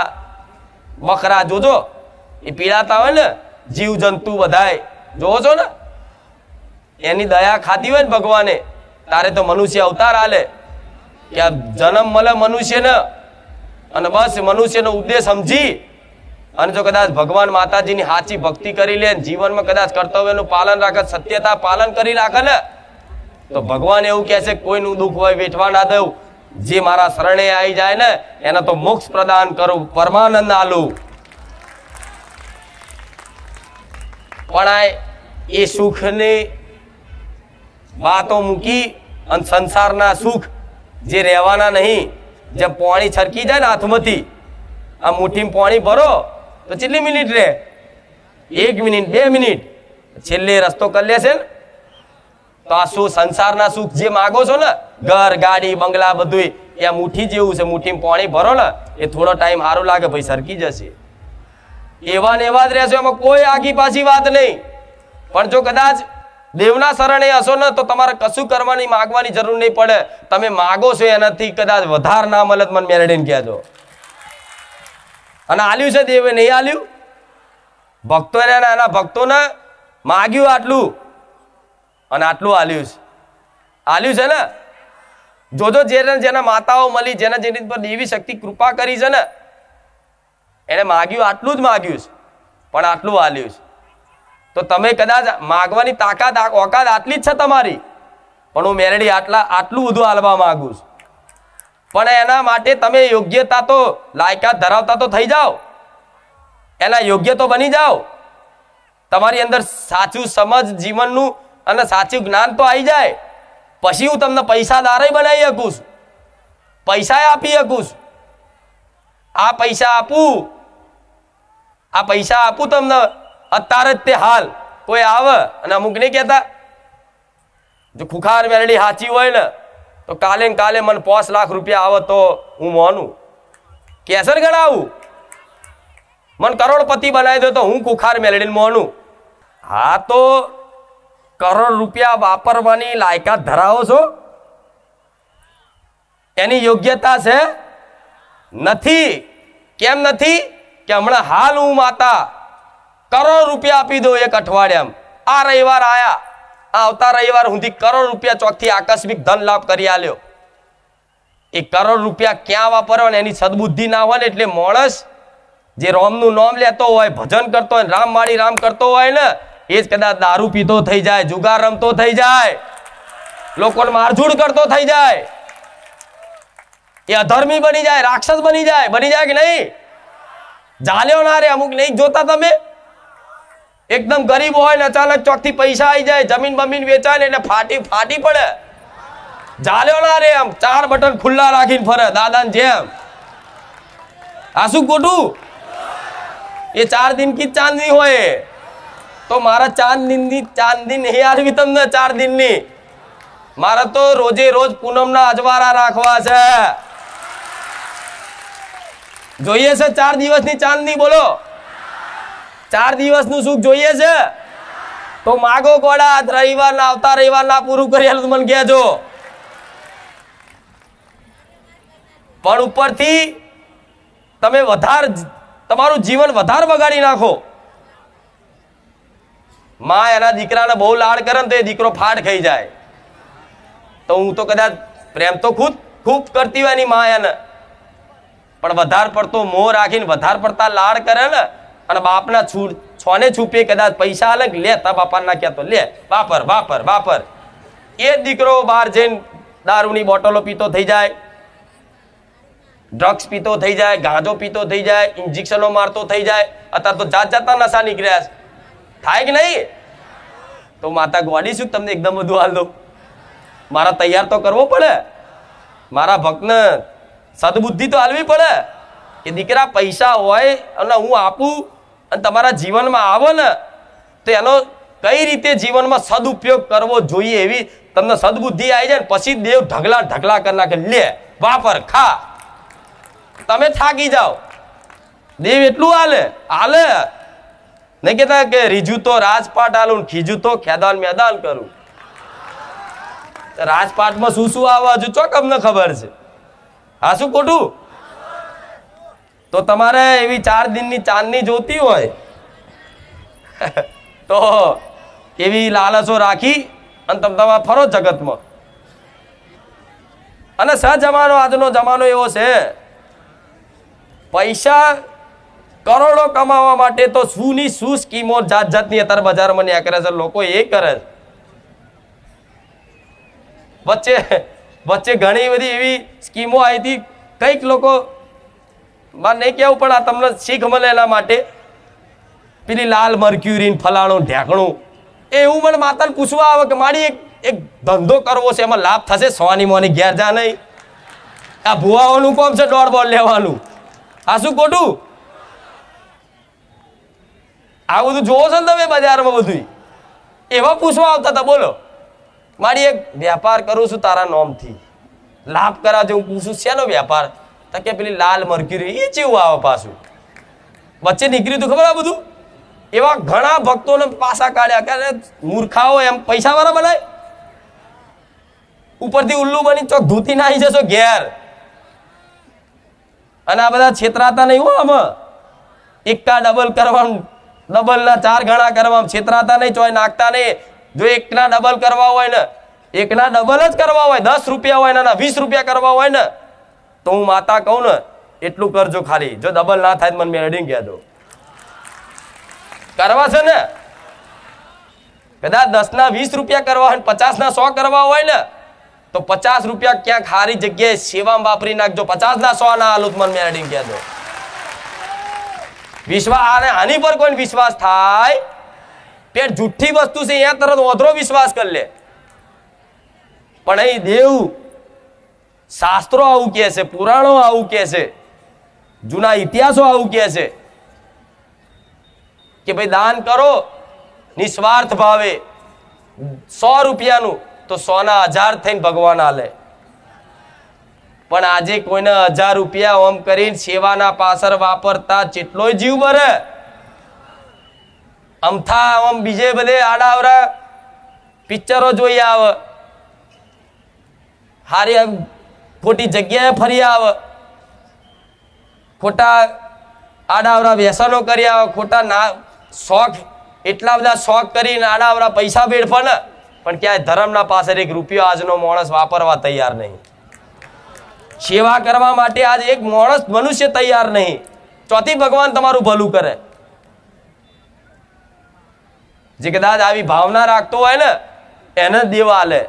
બકરા જોજો એ પીડાતા હોય ને, જીવ જંતુ બધાય જોવો છો ને, એની દયા ખાધી હોય ને ભગવાને, તારે તો મનુષ્ય અવતાર આલે કે આ જન્મ મળે મનુષ્યને. અને બસ મનુષ્યનો ઉદ્દેશ સમજી અને જો કદાચ ભગવાન માતાજીની સાચી ભક્તિ કરી લે, જીવનમાં કદાચ કર્તવ્યનું પાલન રાખે, સત્યતા પાલન કરી રાખે ને તો ભગવાન એવું કહે છે કોઈનું દુઃખ હોય વેઠવા ના દઉં, જે મારા શરણે આવી જાય ને એને તો મોક્ષ પ્રદાન કરું, પરમાનંદ આલું. પણ આ એ સુખની વાતો મૂકી અને સંસારના સુખ જે રહેવાના નહીં, જેમ પાણી છરકી જાય ને હાથમાંથી, આ મુઠ્ઠીમાં પાણી ભરો તો કેટલી મિનિટ રહે? 1 મિનિટ 2 મિનિટ, છેલ્લે રસ્તો કરી લેશે ને. તો આ શું સંસારના સુખ જે માગો છો ને, ઘર ગાડી બંગલા બધું, એ આ મુઠ્ઠી જેવું છે. મુઠ્ઠીમાં પાણી ભરો ને એ થોડો ટાઈમ સારું લાગે, ભાઈ સરકી જશે. એવા ને એવા જ રહેશો, એમાં કોઈ આગી પાછી વાત નહીં. પણ જો કદાચ દેવના શરણે હશો ને તો તમારે કશું કરવાની માગવાની જરૂર નહીં પડે. તમે માગો છો એનાથી કદાચ વધારે ના મળે મને મેલડીને કહેજો. અને આલ્યું છે દેવે, નહીં આલ્યું? ભક્તોને એના ભક્તોને માગ્યું આટલું અને આટલું આલ્યું છે. આલ્યું છે ને. જોજો જેના માતાઓ મળી, જેની પર દેવી શક્તિ કૃપા કરી છે ને, એને માગ્યું આટલું જ માગ્યું છે, પણ આટલું આલ્યું છે. તો તમે કદાચ માગવાની તાકાત ઓકાત આટલી જ છે તમારી, પણ હું મેલડી આટલું બધું આલવા માંગુ છું. પણ એના માટે તમે યોગ્યતા તો લાયકાત ધરાવતા તો થઈ જાઓ, એના યોગ્ય તો બની જાઓ. તમારી અંદર સાચું સમજ જીવનનું અને સાચું જ્ઞાન તો આવી જાય, પછી હું તમને પૈસાદારે બનાવી શકું છું, પૈસા આપી શકું છું. આ પૈસા આપું તમને અત્યારે જ તે હાલ. કોઈ આવે અને અમુક નહીં કહેતા જો ખુખાર મેલડી સાચી હોય ને તો કાલે મને 5 લાખ રૂપિયા આવે તો હું માનું. કેસર ગણાવું, મને કરોડપતિ બનાવી દો તો હું ખુખાર મેલડીને માનું. હા, તો કરોડ રૂપિયા વાપરવાની લાયકાત ધરાવો છો? એની યોગ્યતા છે? નથી. કેમ નથી? કે હમણાં હાલ હું માતા કરોડ રૂપિયા આપી દો એક અઠવાડિયામાં. આ રવિવાર આયા, આવતા રવિવાર સુધી કરોડ રૂપિયા ચોકથી આકસ્મિક ધન લાભ કરી આલ્યો. એ કરોડ રૂપિયા ક્યાં વાપરવા એની સદબુદ્ધિ ના હોય ને એટલે માણસ જે રામનું નામ લેતો હોય, ભજન કરતો હોય, રામ માળી રામ કરતો હોય ને એ જ કદાચ દારૂ પીતો થઈ જાય, જુગાર રમતો થઈ જાય, લોકોને મારઝૂડ કરતો થઈ જાય, એ અધર્મી બની જાય, રાક્ષસ બની જાય કે નહીં? જાલ્યો ના રે. અમુક નહીં જોતા તમે? એકદમ ગરીબ હોય ને અચાનક ચોકથી પૈસા આવી જાય, જમીન બમીન વેચાય ને એટલે ફાટી પડે. જાલ્યો ના રે. આમ 4 બટન ખુલ્લા રાખીને ફરે દાદાને જેમ. આ શું ખોટું? એ 4 दिन की ચાંદની હોય તો મારા ચાંદની નહીં આવી તમને 4 દિનની. મારે તો રોજે રોજ પૂનમના અજવાળા રાખવા છે. જોઈએ છે 4 દિવસની ચાંદની? બોલો, 4 દિવસનું સુખ જોઈએ છે? તો માગો ગોળા, રવિવારના આવતા રવિવારના પૂરું કરી આલું મને કહેજો. પણ ઉપરથી તમે વધારે તમારું જીવન વધારે બગાડી નાખો. માં એના દીકરાને બહુ લાડ કરે ને તો એ દીકરો ફાડ ખાઈ જાય. તો હું તો કદાચ પ્રેમ તો ખૂબ કરતી હોય એની માં એને, પણ વધારે પડતો મોહ રાખીને વધારે પડતા લાડ કરે ને અને બાપના છોને છૂપે કદાચ પૈસા આલે લે તા બાપા ના કહેતો લે વાપર. એ દીકરો બહાર જઈને દારૂની બોટલો પીતો થઈ જાય, ડ્રગ્સ પીતો થઈ જાય, ગાંજો પીતો થઈ જાય, ઇન્જેક્શનો મારતો થઈ જાય. અત્યારે તો જાતના નશા નીકળ્યા છે. થાય કે નહીં? તો માતા ગોડી શું તમને એકદમ બધું હાલ દો? મારા તૈયાર તો કરવો પડે. મારા ભક્તને સદબુદ્ધિ તો હાલવી પડે કે દીકરા પૈસા હોય અને હું આપું અને તમારા જીવનમાં આવો ને તો એનો કઈ રીતે જીવનમાં સદુપયોગ કરવો જોઈએ એવી તમને સદબુદ્ધિ આવી જાય ને પછી દેવ ઢગલા કરી નાખે. લે વાપર ખા. તમે થાકી જાઓ. દેવ એટલું હાલે નહીં કેતા કે રીજું તો રાજપાટ હાલું, ખીજું તો ખેદાન મેદાન કરું. રાજપાટમાં શું આવે હજુ ચોક અમને ખબર છે. હા શું ખોટું? તો તમારે એવી 4 દિનની ચાંદની જોતી હોય તો એવી લાલચો રાખી અને તમે ફરો જગતમાં. અને સજમાનો આજનો જમાનો એવો છે, પૈસા કરોડો કમાવા માટે તો શું સ્કીમો જાતની અત્યારે બજારમાં નીકળે છે. લોકો એ કરે છે. વચ્ચે ઘણી બધી એવી સ્કીમો આવી હતી. કઈક લોકો માં નહીં કેવું પણ આ તમને શીખ મળે એના માટે પેલી લાલ મર્ક્યુરી ફલાણું ઢેકણું એવું મને માતાને પૂછવા આવે કે મારી એક ધંધો કરવો છે, એમાં લાભ થશે? સોની મોની ઘેર જા નહીં. આ ભુવાઓનું કામ છે દોડ બોડ લેવાનું. આ શું ખોટું? આ બધું જોવો છો ને તમે બજારમાં બધું એવા પૂછવા આવતા હતા. બોલો મારી એક વેપાર કરું છું તારા નોમથી, લાભ કરાવજો. હું પૂછું શેનો વેપાર? તો કે પેલી લાલ મર્ક્યુરી. એ ચેવું આવે પાછું? વચ્ચે નીકળ્યું તું ખબર આ બધું? એવા ઘણા ભક્તોને પાસા કાઢ્યા કે મૂર્ખાઓ એમ પૈસા વાળા બનાય. ઉપરથી ઉલ્લુ બની ચોક ધૂતી નાહી જશો ઘેર. અને આ બધા છેતરાતા નહીં હો. આમાં એકા ડબલ કરવાનું, ડબલ ના 4 ગણા કરવા છેતરાતા નહીં, ચોય નાખતા નહીં. જો એકના ડબલ કરવા હોય ને, એકના ડબલ જ કરવા હોય, 10 રૂપિયા હોય ને 20 રૂપિયા કરવા હોય ને તો હું માતા કહું ને એટલું કરજો ખાલી. જો ડબલ ના થાય મને મેળવીને કહેજો. કરવા છે ને કદાચ 10 ના 20 રૂપિયા કરવા હોય, 50 ના 100 કરવા હોય ને તો 50 રૂપિયા ક્યાંક સારી જગ્યાએ સેવામાં વાપરી નાખજો. 50 ના 100 ના હાલું મને મેળવીને કહેજો. વિશ્વાસ આની પર કોઈ વિશ્વાસ થાય? પેટ જુઠ્ઠી વસ્તુ છે અહીંયા તરત ઓધરો વિશ્વાસ કરી લે. પણ અહીં દેવ શાસ્ત્રો આવું કહે છે, પુરાણો આવું કહે છે, જૂના ઇતિહાસો આવું કહે છે કે ભાઈ દાન કરો નિસ્વાર્થ ભાવે 100 રૂપિયાનું તો 100 ના 1000 થઈને ભગવાન આલે. પણ આજે કોઈને 1000 રૂપિયા ઓમ કરીને સેવાના પાછળ વાપરતા જેટલોય જીવ મરે. અમથા ઓમ બીજે બધે આડાવરા પિક્ચરો જોઈ આવે, હારી ખોટી જગ્યાએ ફરી આવે, ખોટા આડાવરા વ્યસનો કરી આવે, ખોટા ના શોખ એટલા બધા શોખ કરીને આડાવરા પૈસા વેડફે ને પણ ક્યાંય ધર્મના પાછળ 1 રૂપિયો આજનો માણસ વાપરવા તૈયાર નહીં. સેવા કરવા માટે આજ એક માણસ મનુષ્ય તૈયાર નહીં. ચોથી ભગવાન તમારું ભલું કરે. જે કદાચ આવી ભાવના રાખતો હોય ને એને દેવ આલે.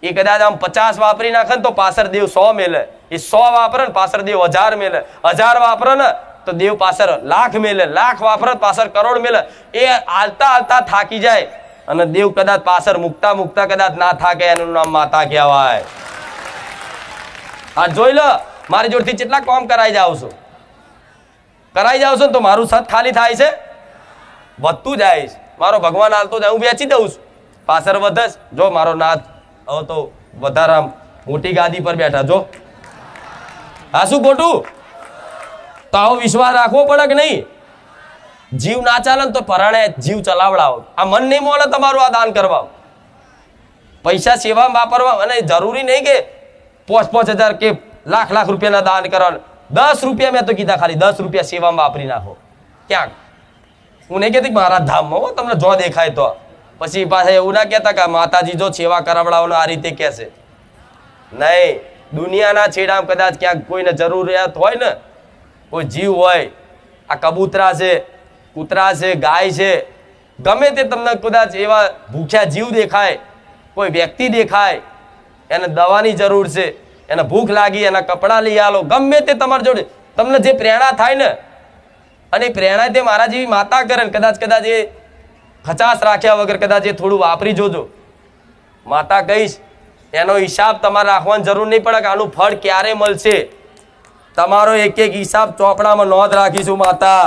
એ કદાચ આમ 50 વાપરી નાખે ને તો પાછળ દેવ 100 મેલે. એ 100 વાપરે ને પાછળ દેવ 1000 મેલે. 1000 વાપરે ને તો દેવ પાછળ લાખ મેલે. લાખ વાપરે પાછળ કરોડ મેલે. એ હાલતા થાકી જાય અને દેવ કદાચ પાછળ મુકતા કદાચ ના થાકે. એનું નામ માતા કહેવાય. આ જોઈ લો મારી જોડથી કેટલા કામ કરાઈ જાવ છો. કરાઈ જાવ છો ને તો મારું સત ખાલી થાય છે, વધતું જાય છે. મારો ભગવાન હાલતો જાય, હું વેચી દઉં છું, પાછળ વધે. જો મારો નાથ હવે તો વધારે મોટી ગાદી પર બેઠા. જો હા, શું ખોટું? તો આવો વિશ્વાસ રાખવો પડે કે નહીં? જીવ ના ચાલે તો પરાણે જીવ ચલાવડાવો. આ મન નહીં મોલે તમારું આ દાન કરવા, પૈસા સેવામાં વાપરવા. અને જરૂરી નહીં કે 5,000 કે લાખ રૂપિયાના દાન કરવાનું. 10 રૂપિયા મેં તો કીધા, ખાલી 10 રૂપિયા સેવામાં વાપરી નાખો ક્યાંક. હું નહીં કહેતી મારા ધામમાં તમને જો દેખાય તો. પછી પાછા એવું ના કહેતા કે માતાજી જો સેવા કરાવડાવવાનો આ રીતે કહેશે. નહીં, દુનિયાના છેડામાં કદાચ ક્યાંક કોઈને જરૂરિયાત હોય ને, કોઈ જીવ હોય, આ કબૂતરા છે, કૂતરા છે, ગાય છે, ગમે તે તમને કદાચ એવા ભૂખ્યા જીવ દેખાય, કોઈ વ્યક્તિ દેખાય, એને દવાની જરૂર છે, એને ભૂખ લાગી, એના કપડાં લઈ આલો, ગમે તે તમારી જોડે તમને જે પ્રેરણા થાય ને, અને પ્રેરણા તે મારા જેવી માતા કરે ને, કદાચ એ ખચાસ રાખ્યા વગર કદાચ એ થોડું વાપરી જોજો. માતા કહીશ એનો હિસાબ તમારે રાખવાની જરૂર નહીં પડે કે આનું ફળ ક્યારે મળશે. તમારો એક હિસાબ ચોપડામાં નોંધ રાખીશું માતા.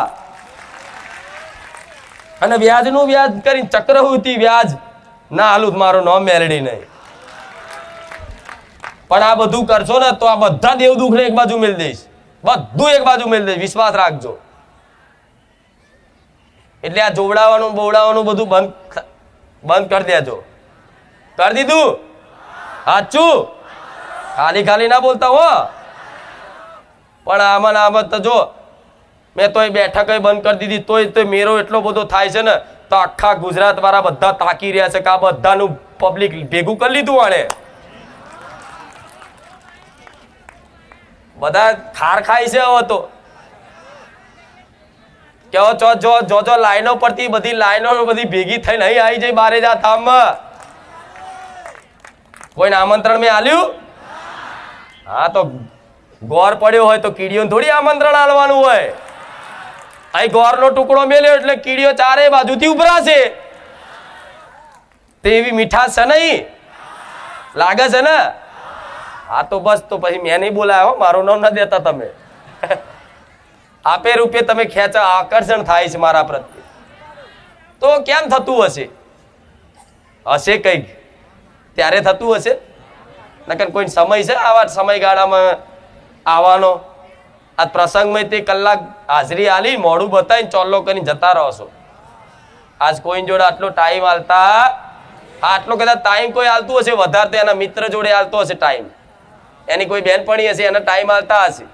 અને વ્યાજનું વ્યાજ કરીને ચક્રવૃત્તિ વ્યાજ ના હાલું મારો નામ મેળડી નહીં. પણ આ બધું કરશો ને તો આ બધા દેવ દુઃખને એક બાજુ મેળ દઈશ, બધું એક બાજુ મેળ દઈશ. વિશ્વાસ રાખજો. એટલે આ જોવડાવવાનું બોવડાવવાનું બધું બંધ કરી દેજો. કરી દીધું? સાચું? ખાલી ના બોલતા હો. પણ આમાં તો જો મેં તો બેઠક બંધ કરી દીધી, તોય મેરો એટલો બધો થાય છે ને, તો આખા ગુજરાત વાળા બધા તાકી રહ્યા છે કે આ બધાનું પબ્લિક ભેગું કરી લીધું. આને બધા ખાર ખાય છે હવે તો. કેવો જો લાઈનો પડતી, બધી લાઈનો બધી ભેગી થઈને અહીં આવી જાય બારે જા ધામમાં. કોઈને આમંત્રણ મેં આલ્યું? હા, તો ગોર પડ્યો હોય તો કીડીઓને થોડી આમંત્રણ આલવાનું હોય. અહીં ગોરનો ટુકડો મેલ્યો એટલે કીડીઓ ચારે બાજુથી ઉભરાશે. તેવી મીઠાશ છે નહીં? લાગે છે ને? હા, તો બસ, તો પછી મેં નહીં બોલાયો, મારું નામ ના દેતા તમે. આપે રૂપે તમે ખેંચા, આકર્ષણ થાય છે મારા પ્રત્યે. તો કેમ થતું હશે? હશે કંઈક ત્યારે થતું હશે. નકર કોઈ સમય છે આવા સમયગાળામાં આવવાનો? આ પ્રસંગમાં તે કલાક હાજરી આલી, મોડું બતાવીને ચોલ્લો કરીને જતા રહો છો. આજ કોઈ જોડે આટલો ટાઈમ આલતા, આટલો કદાચ ટાઈમ કોઈ આલતું હશે વધારે તો એના મિત્ર જોડે આલતો હશે ટાઈમ, એની કોઈ બહેનપણી હશે એને ટાઈમ આલતા હશે.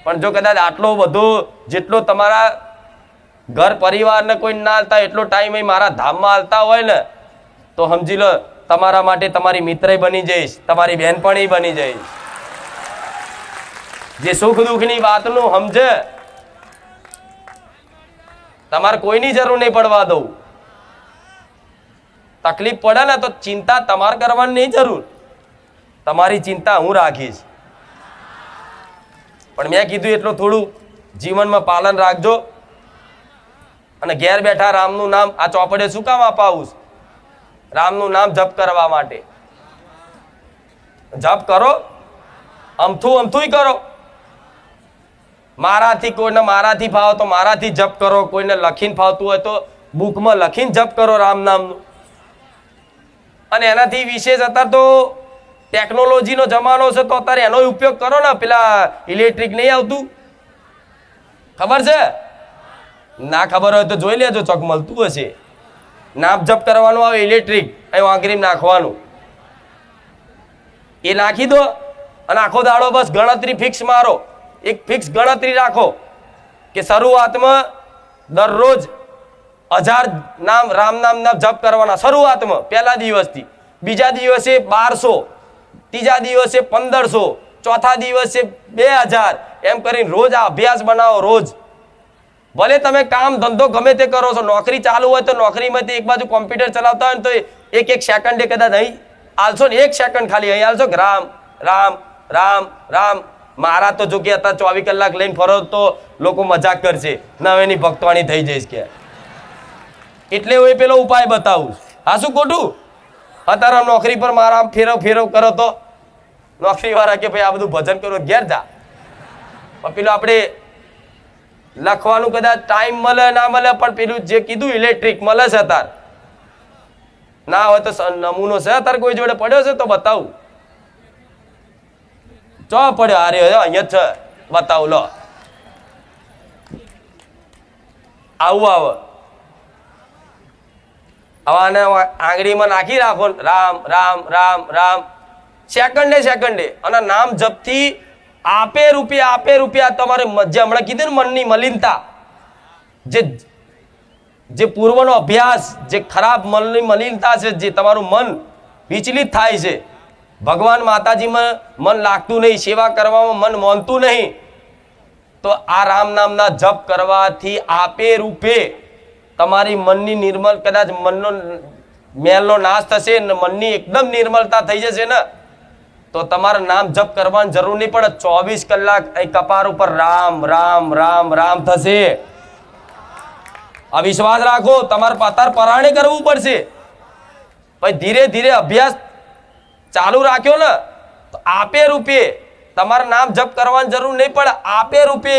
પણ જો કદાચ આટલો બધો જેટલો તમારા ઘર પરિવારને કોઈ ના આલતા એટલો ટાઈમ મારા ધામમાં આલતા હોય ને, તો સમજી લો તમારા માટે તમારી મિત્ર બની જઈશ, તમારી બહેનપણી બની જઈશ. જે સુખ દુઃખની વાતનું સમજે, તમારે કોઈની જરૂર નહીં પડવા દઉં. તકલીફ પડે ને તો ચિંતા તમારે કરવાની નહીં જરૂર, તમારી ચિંતા હું રાખીશ. પણ મેં કીધું એટલું થોડું જીવનમાં પાલન રાખજો. અને ઘેર બેઠા રામનું નામ આ ચોપડે શું કામ અપાવું? રામનું નામ જપ કરવા માટે. જપ કરો, અમથું કરો. મારાથી કોઈને મારાથી ફાવો તો મારાથી જપ કરો, કોઈને લખીને ફાવતું હોય તો બુકમાં લખીને જપ કરો રામ નામનું. અને એનાથી વિશેષ અત્યારે તો ટેકનોલોજીનો જમાનો છે, તો અત્યારે એનો ઉપયોગ કરો ને. પેલા ઇલેક્ટ્રિક નહીં આવતું, ખબર છે? ના ખબર હોય તો જોઈ લેજો, ચોક મળતું હશે. નામ જપ કરવાનું આવે ઇલેક્ટ્રિક, અહીં આંગળી નાખવાનું, એ નાખી દો અને આખો દાડો બસ ગણતરી ફિક્સ મારો. એક ફિક્સ ગણતરી રાખો કે શરૂઆતમાં દરરોજ 1000 નામ રામ નામના જપ કરવાના શરૂઆતમાં, પહેલા દિવસથી. બીજા દિવસે 1200, ત્રીજા દિવસે 1500, ચોથા દિવસે 2000, એમ કરીને રોજ આ અભ્યાસ બનાવો. રોજ ભલે તમે કામ ધંધો ગમે તે કરો છો, નોકરી ચાલુ હોય તો નોકરીમાંથી એક બાજુ કોમ્પ્યુટર ચલાવતા હોય તો એક સેકન્ડે કદાચ અહીં આલશો ને, 1 સેકન્ડ ખાલી અહીં આલશો કે રામ રામ રામ રામ. મારા તો જો કે અત્યારે 24 કલાક લઈને ફરો તો લોકો મજાક કરશે, નવેની ભક્તવાણી થઈ જઈશ કે. એટલે હું પેલો ઉપાય બતાવું. હા, શું ખોટું? અત્યારે નોકરી પર મારા ફેરવ કરો તો નોકરી વાળા કે ભાઈ આ બધું ભજન કરો, ઘેર જા. પણ પેલો આપણે લખવાનું કદાચ ટાઈમ મળે ના મળે, પણ પેલું જે કીધું ઇલેક્ટ્રિક મળે છે અત્યારે. ના હોય તો નમૂનો છે અત્યારે કોઈ જોડે પડ્યો છે તો બતાવું. ચો પડ્યો? અરે અહીંયા છે, બતાવું લો. આવું આવે. આને આંગળીમાં નાખી રાખો, રામ રામ રામ રામ, સેકન્ડે સેકન્ડે. અને નામ જપથી આપે રૂપિયા તમારે જે હમણાં કીધું ને મનની મલિનતા, જે પૂર્વનો અભ્યાસ, જે ખરાબ મનની મલિનતા છે, જે તમારું મન વિચલિત થાય છે, ભગવાન માતાજીમાં મન લાગતું નહીં, સેવા કરવામાં મન માનતું નહીં, તો આ રામ નામના જપ કરવાથી આપે રૂપે તમારી મનની નિર્મલ, કદાચ મનનો મેલનો નાશ થશે, મનની એકદમ નિર્મલતા થઈ જશે ને, તો તમારે નામ જપ કરવાની જરૂર નહીં પડે. 24 કલાક અહીં કપાર ઉપર રામ રામ રામ રામ થશે. આ વિશ્વાસ રાખો. તમારે અત્યારે પરાણે કરવું પડશે. પછી ધીરે ધીરે અભ્યાસ ચાલુ રાખ્યો ને તો આપે રૂપે તમારે નામ જપ કરવાની જરૂર નહીં પડે. આપે રૂપે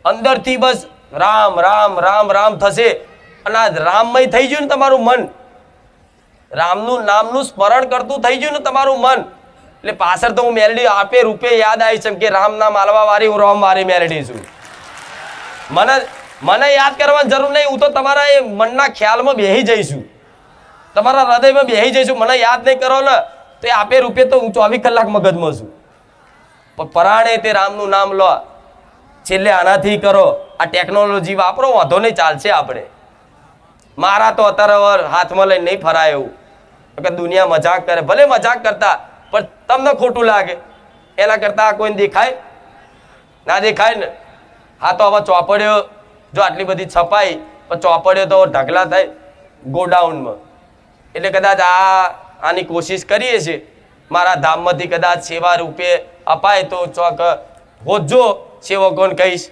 અંદરથી બસ રામ રામ રામ રામ થશે. અને આ રામમય થઈ ગયું ને તમારું મન, રામનું નામનું સ્મરણ કરતું થઈ ગયું ને તમારું મન, એટલે પાછળ તો હું મેલડી આપે રૂપે યાદ આવી છે કે રામ નામ આલવા વાળી હું રોમ વાળી મેલડી છું. મને યાદ કરવાની જરૂર નહીં. હું તો તમારા એ મનના ખ્યાલમાં બેહી જઈશું, તમારા હૃદયમાં બેહી જઈશું. મને યાદ નહીં કરો ને તો એ આપે રૂપે તો હું 24 કલાક મગજમાં છું. પણ પરાણે તે રામનું નામ લો. છેલ્લે આનાથી કરો. આ ટેકનોલોજી વાપરો, વાંધો નહીં, ચાલશે. આપણે મારા તો અત્યારે હાથમાં લઈને નહીં ફરાય એવું કે દુનિયા મજાક કરે. ભલે મજાક કરતા, પણ તમને ખોટું લાગે એના કરતા આ કોઈને દેખાય ના દેખાય ને. હા તો હવે ચોપડ્યો જો આટલી બધી છપાઈ, પણ ચોપડ્યો તો ઢગલા થાય ગોડાઉનમાં. એટલે કદાચ આની કોશિશ કરીએ છીએ મારા ધામમાંથી કદાચ સેવા રૂપે અપાય તો ચોક હોજો સેવકોને કહીશ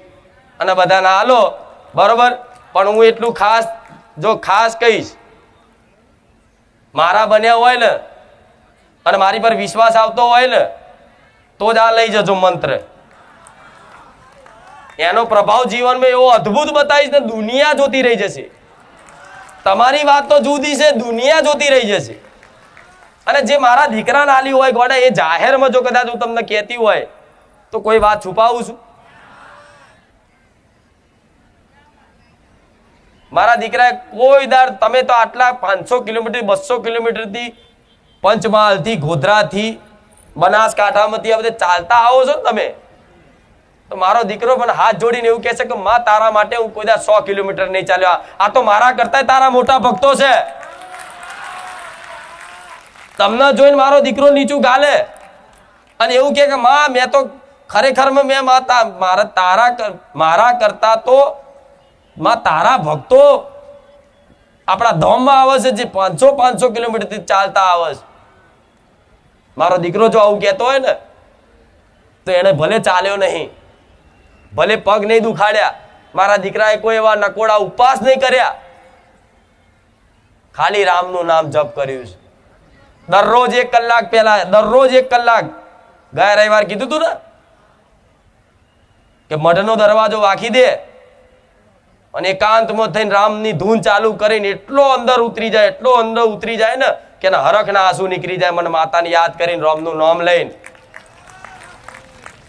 અને બધાને હાલો, બરોબર. પણ હું એટલું ખાસ કહીશ, મારા બન્યા હોય ને અને મારી પર વિશ્વાસ આવતો હોય ને તો જ આ લઈ જજો મંત્ર. એનો પ્રભાવ જીવનમાં એવો અદ્ભુત બતાવીશ ને દુનિયા જોતી રહી જશે. તમારી વાત તો જુદી છે, દુનિયા જોતી રહી જશે. અને જે મારા દીકરાને આલી હોય ગોડા, એ જાહેરમાં જો કદાચ હું તમને કહેતી હોય તો કોઈ વાત છુપાવું છું? મારા દીકરાએ કોઈ દાડ, તમે તો આટલા 500 કિલોમીટર 200 કિલોમીટરથી પંચમહાલથી ગોધરાથી બનાસકાંઠામાંથી આ બધે ચાલતા આવો છો તમે, તો મારો દીકરો મને હાથ જોડીને એવું કહે છે કે માં તારા માટે હું કોઈ દા 100 કિલોમીટર નહીં ચાલ્યો. આ તો મારા કરતા તારા મોટા ભક્તો છે. તમને જોઈને મારો દીકરો નીચું ગાલે અને એવું કે માં મેં તો ખરેખર મેં મારા કરતા તો માં તારા ભક્તો આપણા ધામમાં આવે છે, જે 500 કિલોમીટરથી ચાલતા આવે છે. મારો દીકરો જો આવું કહેતો હોય ને તો એને ભલે ચાલ્યો નહીં, ભલે પગ નહીં દુખાડ્યા, મારા દીકરાએ કોઈ એવા નકોડા ઉપવાસ નહીં કર્યા, ખાલી રામનું નામ જપ કર્યું છે. દરરોજ 1 કલાક પહેલા, દરરોજ 1 કલાક. ગયા રવિવાર કીધું તું ને કે મઢનો દરવાજો વાંખી દે અને એકાંતમાં થઈને રામની ધૂન ચાલુ કરીને એટલો અંદર ઉતરી જાય ને કે એના હરખના આંસુ નીકળી જાય, મને માતાને યાદ કરીને રામનું નામ લઈને.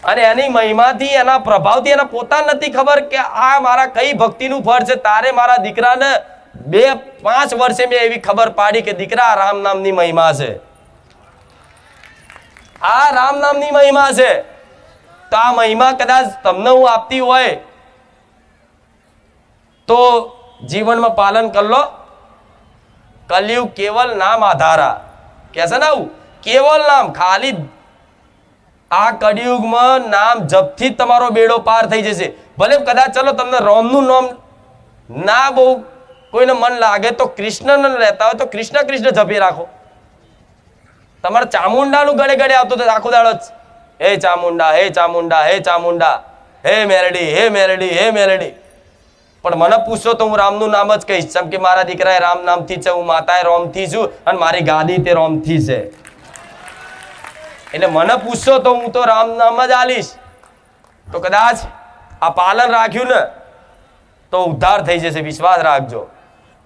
અને એની મહિમાથી, એના પ્રભાવથી એને પોતાને નથી ખબર કે આ મારા કઈ ભક્તિનું ફળ છે. તારે મારા દીકરાને 2-5 વર્ષે મેં એવી ખબર પાડી કે દીકરા રામ નામની મહિમા છે, આ રામ નામની મહિમા છે. તો આ મહિમા કદાચ તમને હું આપતી હોય તો જીવનમાં પાલન કર લો. કલયુગ કેવલ નામ આધારા કે છે ને, આવું કેવલ નામ. ખાલી આ કળિયુગમાં નામ જપથી જ તમારો બેડો પાર થઈ જશે. ભલે કદાચ ચલો તમને રામનું નામ ના બહુ કોઈને મન લાગે તો કૃષ્ણ રહેતા હોય તો કૃષ્ણ કૃષ્ણ જપી રાખો. તમારે ચામુંડાનું ગળે ગળે આવતું તો આખો દાડો જ હે ચામુંડા, હે ચામુંડા, હે ચામુંડા, હે મેલડી, હે મેલડી, હે મેલડી. પણ મને પૂછશો તો હું રામનું નામ જ કહીશ, કેમ કે મારા દીકરાએ રામ નામથી છે, હું માતાએ રામથી છું અને મારી ગાદી તે રામથી છે. એટલે મને પૂછશો તો હું તો રામ નામ જ આલીશ. તો કદાચ આ પાલન રાખ્યું ને તો ઉદ્ધાર થઈ જશે, વિશ્વાસ રાખજો.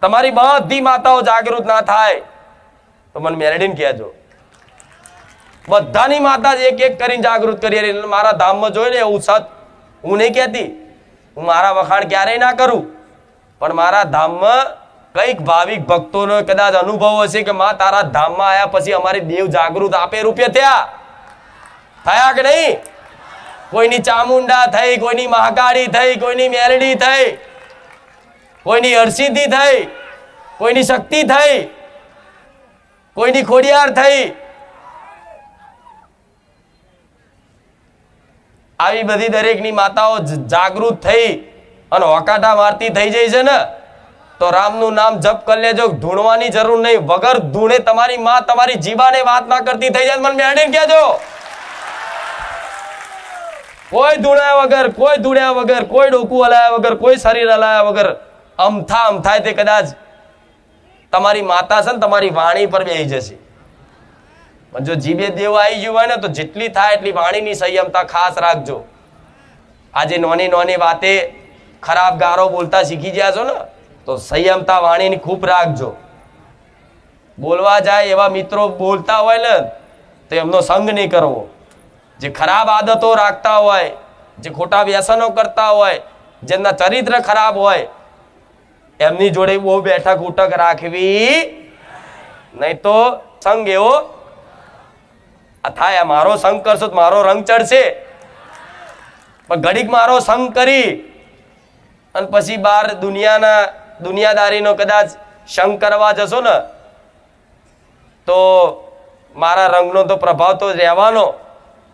તમારી બધી માતાઓ જાગૃત ના થાય તો મને મેલડીને કહેજો. બધાની માતા એક એક કરીને જાગૃત કરી મારા ધામમાં જોઈ ને એવું સત. હું નહીં કહેતી, હું મારા વખાણ ક્યારેય ના કરું, પણ મારા ધામમાં કઈક ભાવિક ભક્તોનો કદાચ અનુભવ હશે કે માં તારા ધામમાં આવ્યા પછી અમારી દેવ જાગૃત આપે રૂપે થયા કે નહીં? કોઈની ચામુંડા થઈ, કોઈની મહાકાળી થઈ, કોઈની મેલડી થઈ, કોઈની હરસિદ્ધિ થઈ, કોઈની શક્તિ થઈ, કોઈની ખોડિયાર થઈ. આવી બધી દરેકની માતાઓ જાગૃત થઈ અને હોકાટા મારતી થઈ જાય છે ને, તો રામનું નામ જપ કરી લેજો. ધૂણવાની જરૂર નહીં. વગર ધૂણે તમારી માં તમારી જીવાને વાત ના કરતી થઈ જાય, મને મેળવીને કહેજો. કોઈ ધૂણ્યા વગર, કોઈ ધૂણ્યા વગર, કોઈ ડોકું હલાયા વગર, કોઈ શરીર હલાયા વગર અમથાય તે કદાચ તમારી માતા છે ને તમારી વાણી પર બેસી જશે. પણ જો જીભે દેવ આવી ગયું હોય ને તો જેટલી થાય એટલી વાણીની સંયમતા ખાસ રાખજો. આજે નોની નોની વાતે ખરાબ ગારો બોલતા શીખી ગયા છો ને, તો સંયમતા વાણીની ખૂબ રાખજો. બોલવા જાય એવા મિત્રો બોલતા હોય ને તો એમનો સંગ નહીં કરવો. જે ખરાબ આદતો રાખતા હોય, જે ખોટા વ્યસનો કરતા હોય, જેમના ચરિત્ર ખરાબ હોય, એમની જોડે બહુ બેઠક ઉઠક રાખવી નહીં, તો સંગ એવો થાય. મારો સંગ કરશો તો મારો રંગ ચડશે, પણ ઘડીક મારો સંગ કરી અને પછી બહાર દુનિયાદારીનો કદાચ સંગ કરવા જશો ને તો મારા રંગનો તો પ્રભાવ તો રહેવાનો,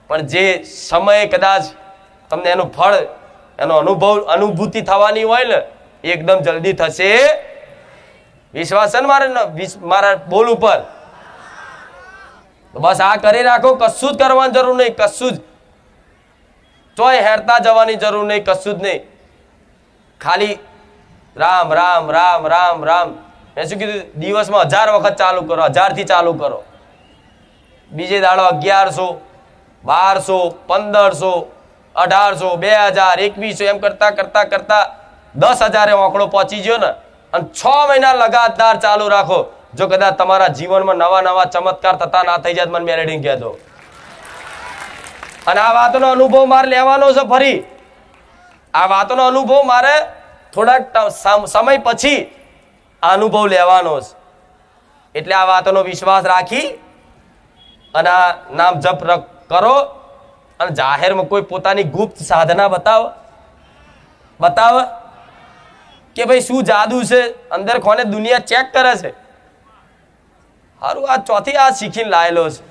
પણ જે સમયે કદાચ તમને એનું ફળ, એનો અનુભૂતિ થવાની હોય ને એકદમ જલ્દી થશે. વિશ્વાસ છે ને મારા બોલ ઉપર? બસ આ કરી રાખો. કશું જ કરવાની જરૂર નહીં, કશું જ ચોય હેરતા જવાની જરૂર નહીં, કશું જ નહીં. ખાલી રામ રામ રામ રામ રામ. મેં શું કીધું? દિવસમાં 1000 વખત ચાલુ કરો, 1000 થી ચાલુ કરો. બીજે દાડો 1100, 1200, 1500, 1800, 2000, 2100 એમ કરતા કરતા કરતા 10,000 આંકડો પહોંચી ગયો ને, અને 6 મહિના લગાતાર ચાલુ રાખો. જો કદાચ તમારા જીવનમાં નવા નવા ચમત્કાર થતા ના થઈ જાય મને મેલેડીને કહેજો. અને આ વાતનો અનુભવ મારે લેવાનો છે. ફરી આ વાતનો અનુભવ મારે થોડાક સમય પછી આ અનુભવ લેવાનો છે. એટલે આ વાતનો વિશ્વાસ રાખી અને આ નામ જપ કરો. અને જાહેરમાં કોઈ પોતાની ગુપ્ત સાધના બતાવ કે ભાઈ શું જાદુ છે અંદર, કોને દુનિયા ચેક કરે છે. સારું, આ ચોથી આ શીખીને લાયેલો છે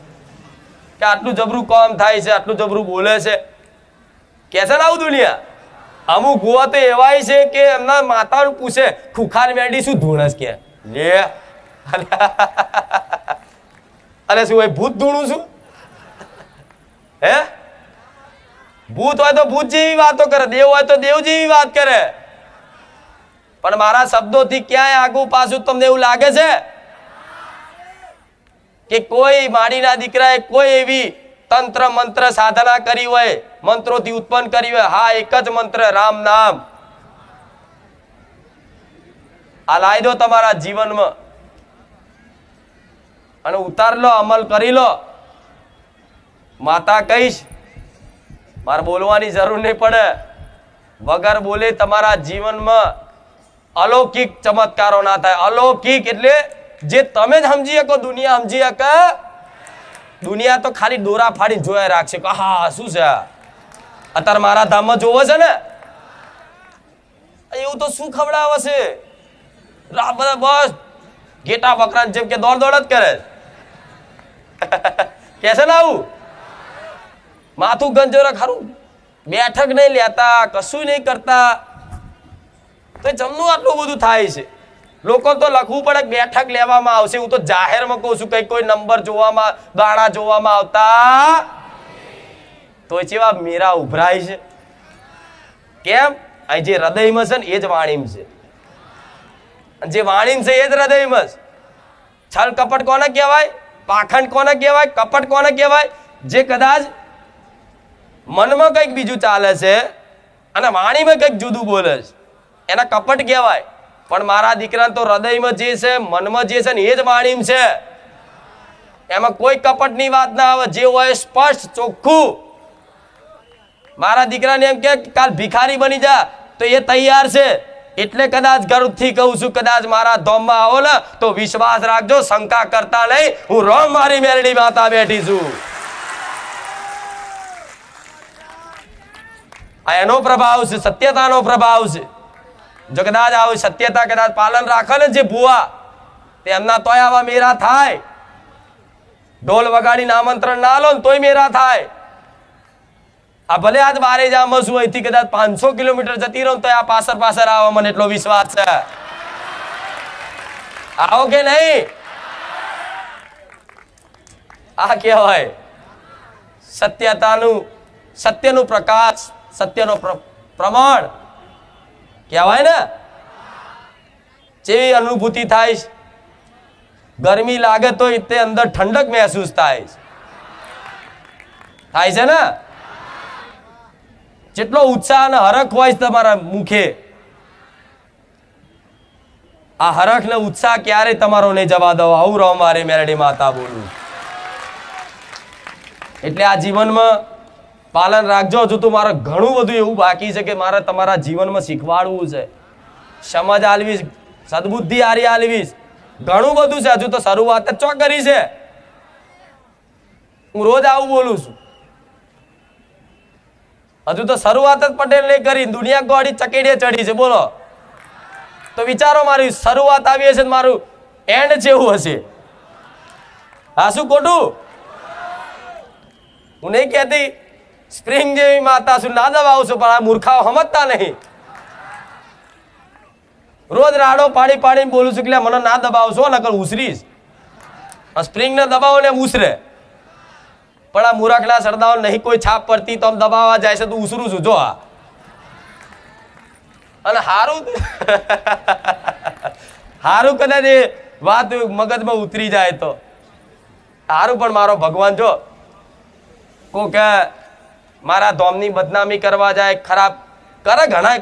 કે આટલું જબરું કામ થાય છે, આટલું જબરું બોલે છે. કે છે ને આવું દુનિયા? અમુક ગોવા તો એવાય છે કે એમના માતાને પૂછે ખુખાર મેડી શું ધૂણસ કે લે અરે શું ભાઈ ભૂત ધૂણું છું? હે? ભૂત હોય તો ભૂત જેવી વાતો કરે, દેવ હોય તો દેવ જેવી વાત કરે. પણ મારા શબ્દોથી ક્યાંય આગુ પાછું તમને એવું લાગે છે કે કોઈ માડીના દીકરાએ કોઈ એવી તંત્ર મંત્ર સાધના કરી હોય, મંત્રોથી ઉત્પન્ન કરી હોય? હા, એક જ મંત્ર, રામ નામ. આ લાવી દો તમારા જીવનમાં અને ઉતાર લો, અમલ કરી લો. માતા કહીશ, મારે બોલવાની જરૂર નહીં પડે. વગર બોલે તમારા જીવનમાં અલૌકિક ચમત્કારો ના થાય. અલૌકિક એટલે જે તમે જ સમજી શકો, દુનિયા સમજી શકે. દુનિયા તો ખાલી દોરા ફાડીને જોયા રાખશે કે હા શું છે અત્યારે મારા ધામમાં જોવો છે ને, એવું તો શું ખવડાવે છે? બધા બસ ઘેટા બકરા જેમ કે દોડ દોડ જ કરે કે છે ને આવું. માથું ગંજોરા ખરું, બેઠક નહીં લેતા, કશું નહીં કરતા, તો જમનું આટલું બધું થાય છે. લોકો તો લખવું પડે બેઠક લેવામાં આવશે. હું તો જાહેરમાં કહું છું, કઈ કોઈ નંબર જોવામાં, ગાણા જોવામાં આવતા તો જેવા મેરા ઉભરાય છે. કેમ? અહીં જે હૃદયમાં છે ને એ જ વાણીમાં છે, જે વાણીમાં છે એ જ હૃદયમાં છે. છલ કપટ કોને કહેવાય? પાખંડ કોને કહેવાય? કપટ કોને કહેવાય? જે કદાચ મનમાં કંઈક બીજું ચાલે છે અને વાણીમાં કંઈક જુદું બોલે છે. એના કપટ કહેવાય. પણ મારા દીકરા તો હૃદયમાં જે છે, મનમાં જે છે ને એ જ વાણીમ છે. એમાં કોઈ કપટની વાત ના આવે, જે હોય સ્પષ્ટ ચોખ્ખું. મારા દીકરાને એમ કે કાલ ભિખારી બની જા તો એ તૈયાર છે. એટલે કદાચ ગર્વથી કહું છું, કદાચ મારા ધોમમાં આવો ને તો વિશ્વાસ રાખજો, શંકા કરતા નહીં, હું રોમ મારી મેરડી માતા બેઠી છું. આ એનો પ્રભાવ છે, સત્યતાનો પ્રભાવ છે. જો કદાચ આવું સત્યતા કદાચ પાલન રાખે ને જે ભુવા, તેમના તોય આવા મેરા થાય. ઢોલ વગાડીને આમંત્રણ ના લો ને તોય મેરા થાય. આ ભલે આજ બારે જામ છું, અહીંથી કદાચ 500 કિલોમીટર જતી રહું તો આ પાછળ આવો, મને એટલો વિશ્વાસ છે. આવો કે નહીં? આ કહેવાય સત્યનું પ્રકાશ, સત્યનો પ્રમાણ કહેવાય ને. જેવી અનુભૂતિ થાય, ગરમી લાગે તો તે અંદર ઠંડક મહેસૂસ થાય છે ને. જેટલો ઉત્સાહ અને હરખ હોય તમારા મુખે, આ હરખ ને ઉત્સાહ ક્યારે તમારો નહીં જવા દો. આવું રહો મારી મેરડી માતા બોલું. એટલે આ જીવનમાં પાલન રાખજો. હજુ તો મારે ઘણું બધું એવું બાકી છે કે મારે તમારા જીવનમાં શીખવાડવું છે, સમજ આલવી, સદબુદ્ધિ આરી આલવી, ઘણું બધું છે. હજુ તો શરૂઆત જ ચો કરી છે. હું રોજ આવું બોલું છું. હજુ તો શરૂઆત જ પટેલ ને કરી, દુનિયા ગોળી ચકેડીએ ચડી છે. બોલો તો વિચારો, મારી શરૂઆત આવી હશે, મારું એન્ડ જેવું હશે. હા, શું ખોટું? હું નહીં કહેતી સ્પ્રિંગ જેવી માતા છું, ના દબાવું છું, પણ આ મૂર્ખાઓ સમજતા નહીં. રોજ રાડો પાડી પાડીને બોલું છું કે મને ના દબાવશો, નકર ઉસરીશ. સ્પ્રિંગ ને દબાવો ને ઉસરે. પણ આ મૂરખના સરદાઓ નહીં કોઈ છાપ પડતી તો આમ દબાવવા જાય છે તો ઉસરું છું. જો આ અને હારું કદાચ એ વાત મગજમાં ઉતરી જાય તો હારું. પણ મારો ભગવાન જો કોક મારા ધોમની બદનામી કરવા જાય, ખરાબ કરે, ઘણા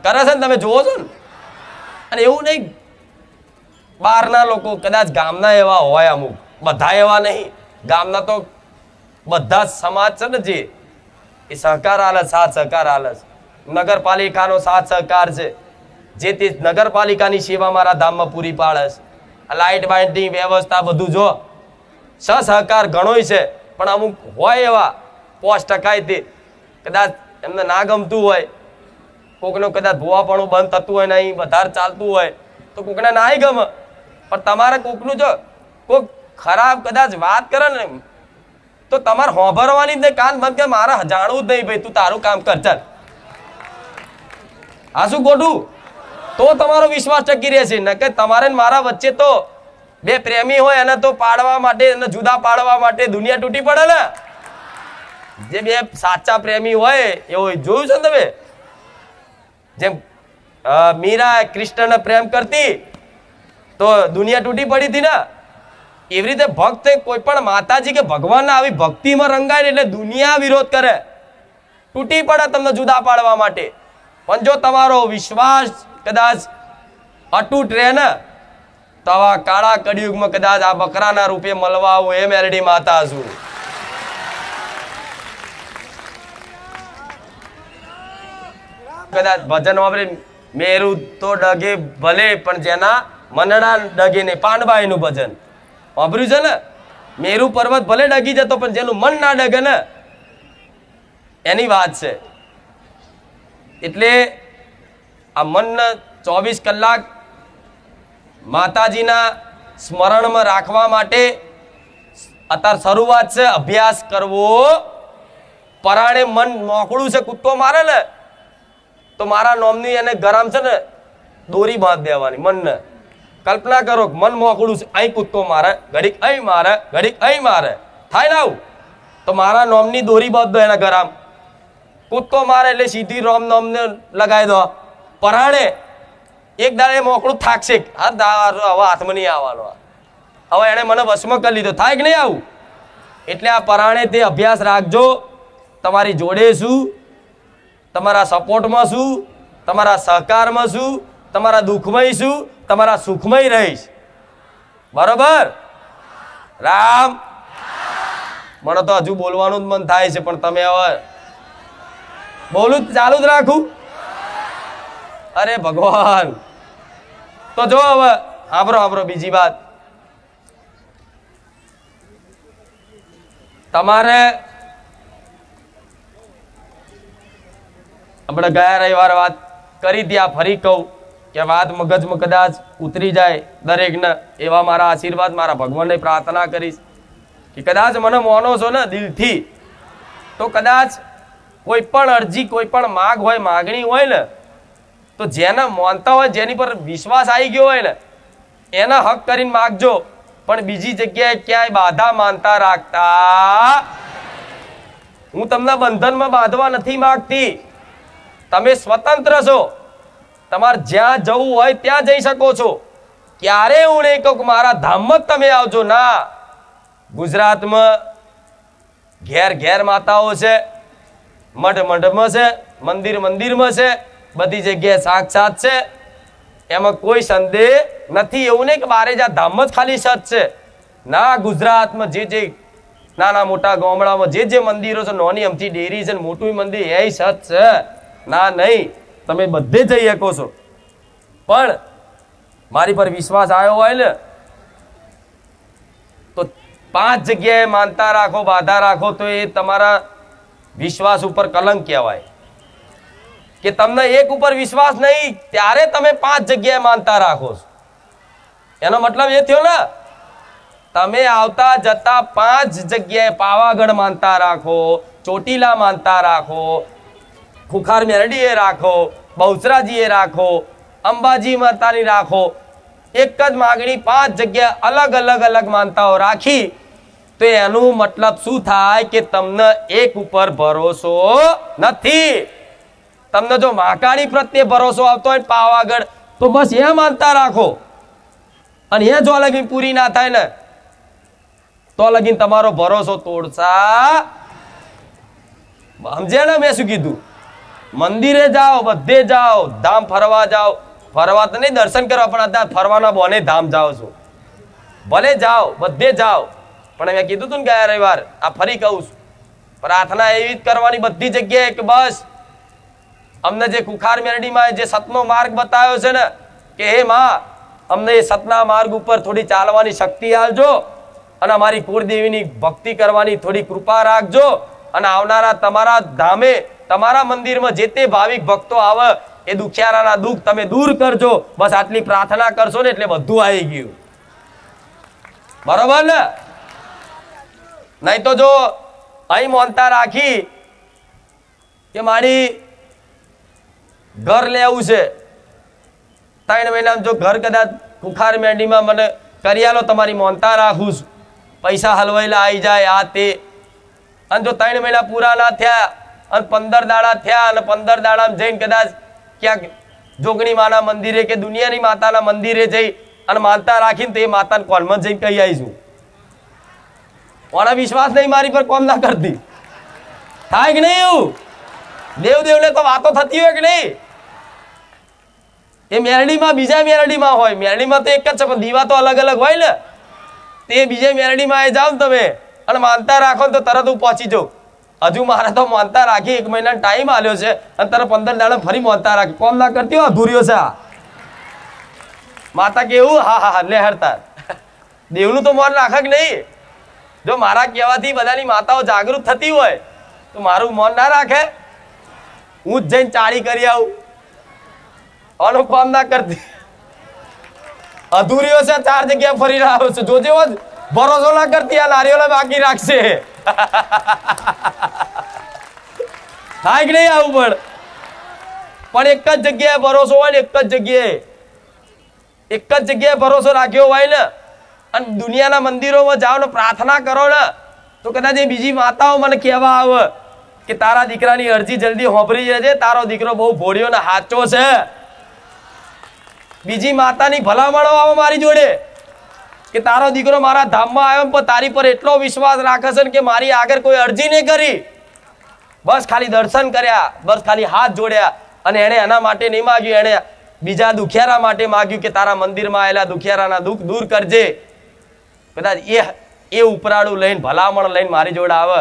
કરે છે ને, તમે જોવો છો ને. અને એવું નહીં, બહારના લોકો કદાચ ગામના એવા હોય, અમુક, બધા એવા નહીં. ગામના તો બધા સમાજ છે ને જે એ સહકાર આલે, સાથ સહકાર આલે. નગરપાલિકાનો સાથ સહકાર છે, જે તે નગરપાલિકાની સેવા મારા ધામમાં પૂરી પાડે છે. લાઇટ બાઇટની વ્યવસ્થા બધું જો સહકાર ઘણોય છે. પણ અમુક હોય એવા 5% તે કદાચ એમને ના ગમતું હોય, કોકનું કદાચ ભૂવાપણું બંધ થતું હોય, નહીં વધારે ચાલતું હોય તો કોકને ના ગમે. પણ તમારે કોકનું જો કોક ખરાબ કદાચ વાત કરે ને તો તમારે હોંભરવાની જ નહીં, કાન બંધ કે મારે જાણવું જ નહીં, ભાઈ તું તારું કામ કર, ચાલ. આ શું ખોટું? તો તમારો વિશ્વાસ ટકી રહેશે. ન કે તમારે મારા વચ્ચે તો બે પ્રેમી હોય એને તો પાડવા માટે, એને જુદા પાડવા માટે દુનિયા તૂટી પડે ને. જે બે સાચા પ્રેમી હોય એવું જોયું છે ને તમે? જેમ મીરા કૃષ્ણને પ્રેમ કરતી તો દુનિયા તૂટી પડી હતી ને, એવી રીતે ભક્ત કોઈ પણ માતાજી કે ભગવાનના આવી ભક્તિમાં રંગાય એટલે દુનિયા વિરોધ કરે, તૂટી પડે તમને જુદા પાડવા માટે. પણ જો તમારો વિશ્વાસ કદાચ અતૂટ રહે ને તો આવા કાળા કળિયુગમાં કદાચ આ બકરાના રૂપે મળવા આવું એ મેરડી માતા છું. કદાચ ભજન વાપરે મેરુ તો ડગે ભલે, પણ જેના મનડા ડગે નહીં. પાનબાઈ નું ભજન વાપર્યું છે ને, મેરુ પર્વત ભલે ડગી જતો પણ જેનું મન ના ડગે ને એની વાત છે. એટલે આ મનને 24 કલાક માતાજીના સ્મરણમાં રાખવા માટે અત્યારે શરૂઆત છે. અભ્યાસ કરવો. પરાણે મન મોકળું છે, કૂદકો મારે ને તો મારા નોમની એને ગરમ છે ને દોરી બાંધ દેવાની મનને. કલ્પના કરો મન મોકળું છે, અહીં કૂદકો મારે, ઘડીક અહીં મારે, ઘડીક અહીં મારે, થાય ને આવું? તો મારા નોમની દોરી બાંધ દો એના ગરમ. કૂદકો મારે એટલે સીધી રોમ નોમને લગાવી દો. પરાણે એક દાડે મોકળું થાકશે, હવે હાથમાં નહીં આવવાનો, હવે એને મને વશમાં કરી લીધો, થાય કે નહીં આવું? એટલે આ પરાણે તે અભ્યાસ રાખજો. તમારી જોડે છું, તમારા સપોર્ટમાં છું, તમારા સહકારમાં છું, તમારા દુઃખમય છું, તમારા સુખમય રહીશ. બરોબર? રામ. મને તો હજુ બોલવાનું જ મન થાય છે, પણ તમે હવે બોલું ચાલુ જ રાખું? અરે ભગવાન. તો જો હવે સાંભળો બીજી વાત. તમારે આપણે ગયા રવિવારે વાત કરી ત્યાં ફરી કહું કે વાત મગજમાં કદાચ ઉતરી જાય દરેકને, એવા મારા આશીર્વાદ મારા ભગવાનને પ્રાર્થના કરીશ કે કદાચ મને માનો છો ને દિલથી, તો કદાચ કોઈ પણ અરજી, કોઈ પણ માગ હોય, માગણી હોય ને, તો જેને માનતા હોય, જેની પર વિશ્વાસ આવી ગયો હોય ને, એના હક કરીને માગજો, પણ બીજી જગ્યાએ ક્યાંય બાધા માનતા રાખતા. હું તમને બંધનમાં બાંધવા નથી માંગતી. તમે સ્વતંત્ર છો, તમારે જ્યાં જવું હોય ત્યાં જઈ શકો છો. ક્યારે હું નહીં કહું મારા ધામમાં જ તમે આવજો, ના. ગુજરાતમાં ઘેર ઘેર માતાઓ છે, મઠ મઠમાં છે, મંદિર મંદિરમાં છે, બધી જગ્યાએ સાક્ષાત છે, એમાં કોઈ સંદેહ નથી. એવું નહીં કે બારે જા ધામ જ ખાલી સત છે, ના. ગુજરાતમાં જે નાના મોટા ગામડામાં જે મંદિરો છે, નાની અમથી ડેરી છે, મોટું મંદિર એ સત છે, ના નહીં. તમે બધે જઈ શકો છો, પણ મારી પર વિશ્વાસ આવ્યો હોય ને, તો 5 જગ્યાએ માનતા રાખો, બાધા રાખો, તો એ તમારા વિશ્વાસ ઉપર કલંક કહેવાય. કે તમને એક ઉપર વિશ્વાસ નહીં, ત્યારે તમે 5 જગ્યાએ માનતા રાખો છો. એનો મતલબ એ થયો ને, તમે આવતા જતા 5 જગ્યાએ પાવાગઢ માનતા રાખો, ચોટીલા માનતા રાખો, ખુખાર મેરડીએ રાખો, બહુચરાજીએ રાખો, અંબાજી માતાની રાખો, એક જ માગણી 5 જગ્યાએ અલગ અલગ અલગ માનતાઓ રાખી, તો એનું મતલબ શું થાય કે તમને એક ઉપર ભરોસો નથી. તમને જો મહાકાળી પ્રત્યે ભરોસો આવતો હોય પાવાગઢ, તો બસ એ માનતા રાખો, અને એ જો લગીન પૂરી ના થાય ને, તો લગીન તમારો ભરોસો તોડશા. સમજે ને મેં શું કીધું? મંદિરે જાઓ, બધે જાઓ, ધામ ફરવા જાઓ, ફરવા તો નહીં દર્શન કરવા, પણ અત્યારે ફરવાના બોને ધામ જાઓ છો, ભલે જાઓ, બધે જાઓ, પણ મેં કીધું તું ને ગયા રવિવાર, આ ફરી કહું છું, પ્રાર્થના એવી જ કરવાની બધી જગ્યાએ કે બસ અમને જે કુખાર મેરડીમાં જે સતનો માર્ગ બતાવ્યો છે ને, કે હે માં, અમને એ સતના માર્ગ ઉપર થોડી ચાલવાની શક્તિ આપજો, અને અમારી કુળદેવીની ભક્તિ કરવાની થોડી કૃપા રાખજો, અને આવનારા તમારા ધામે, તમારા મંદિરમાં જે તે ભાવિક ભક્તો આવે, એ દુખિયારાના દુઃખ તમે દૂર કરજો. બસ આટલી પ્રાર્થના કરશો ને એટલે બધું આવી ગયું. બરોબર ને? નહીં તો જો અહીં માનતા રાખી કે મારી ઘર લેવું છે, 3 મહિનામાં જો ઘર કદાચ કુખાર મેરડીમાં મને કરી આલો, તમારી માનતા રાખું છું, પૈસા હલવાયેલા આવી જાય, આ તે, અને જો 3 મહિના પૂરા ના થયા અને 15 દાડા થયા, અને 15 દાડામાં જઈને કદાચ ક્યાંક જોગણી માના મંદિરે કે દુનિયાની માતાના મંદિરે જઈ અને માનતા રાખીને, તો એ માતાને કોનમાં જઈને કહી આવીશું. કોનો વિશ્વાસ નહીં મારી પર કોમ ના કરતી? થાય કે નહીં? એવું દેવદેવને તો વાતો થતી હોય કે નહીં? એ મેરડીમાં બીજા મેરડીમાં હોય, મેરડીમાં તો એક જ છે, પણ દીવા તો અલગ અલગ હોય ને. તે બીજે મેરડીમાં આવી જાવ તમે અને માનતા રાખો ને, તો તરત હું પહોંચી જાઉં. હજુ મારે તો માનતા રાખી 1 મહિના ટાઈમ આલ્યો છે, અને તરત 15 દાડા ફરી માનતા રાખી. કોમ ના કરતી હોય, અધૂર્યો છે માતા. કેવું હા હા લેહરતા દેવનું તો મન રાખે કે નહીં? જો મારા કહેવાથી બધાની માતાઓ જાગૃત થતી હોય, તો મારું મન ના રાખે? હું જ જઈને ચાળી કરી આવું, આનું કામ ના કરતી, અધૂરીઓ છે, 4 જગ્યા ફરી રહ્યો છે. જોજે ભરોસો ના કરતી, આ નારીઓને બાકી રાખશે. થાય કે નહીં? આવું પણ એક જ જગ્યાએ ભરોસો હોય ને, એક જ જગ્યાએ ભરોસો રાખ્યો હોય ને, અને દુનિયાના મંદિરોમાં જાઓ ને પ્રાર્થના કરો ને, તો કદાચ એ બીજી માતાઓ મને કહેવા આવે કે તારા દીકરાની અરજી જલ્દી હોંભરી જશે, તારો દીકરો બહુ ભોળ્યો ને હાચો છે. બીજી માતાની ભલામણો આવે મારી જોડે કે તારો દીકરો મારા ધામમાં આવ્યો, પણ તારી પર એટલો વિશ્વાસ રાખે છે કે મારી આગળ કોઈ અરજી નહીં કરી, બસ ખાલી દર્શન કર્યા, બસ ખાલી હાથ જોડ્યા, અને એણે એના માટે નહીં માગ્યું, એણે બીજા દુખિયારા માટે માગ્યું કે તારા મંદિરમાં આવેલા દુખિયારાના દુઃખ દૂર કરજે. કદાચ એ ઉપરાળું લઈને ભલામણ લઈને મારી જોડે આવે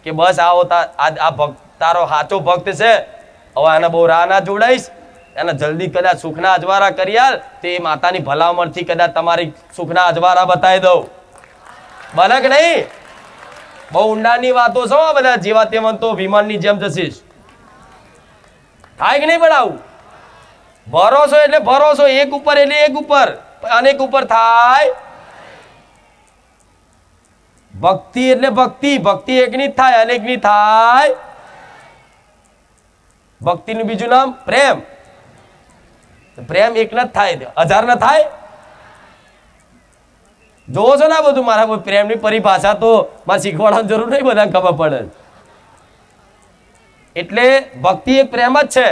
કે બસ આવો આ ભક્ત તારો સાચો ભક્ત છે, હવે આને બહુ રાહ ના જોડાઈશ, એને જલ્દી કદાચ સુખના અજવારા કરી આલ, તો એ માતાની ભલામણથી કદાચ તમારી સુખના અજવારા બતાવી દઉં. બને કે નહીં? બહુ ઊંડાની વાતો છો આ બધા. જેવા તેવા તો વિમાનની જેમ જશીશ. થાય કે નહીં? પણ આવું ભરોસો એટલે ભરોસો, એક ઉપર એટલે એક ઉપર, અનેક ઉપર થાય. ભક્તિ એટલે ભક્તિ, ભક્તિ એકની જ થાય, અનેકની થાય. ભક્તિનું બીજું નામ પ્રેમ. પ્રેમ એક ન થાય, 1000 ન થાય. જોવો છો ને આ બધું? મારા પ્રેમની પરિભાષા તો મારે શીખવાડવાની જરૂર નહીં, બધાને ખબર પડે. એટલે ભક્તિ એક પ્રેમ જ છે.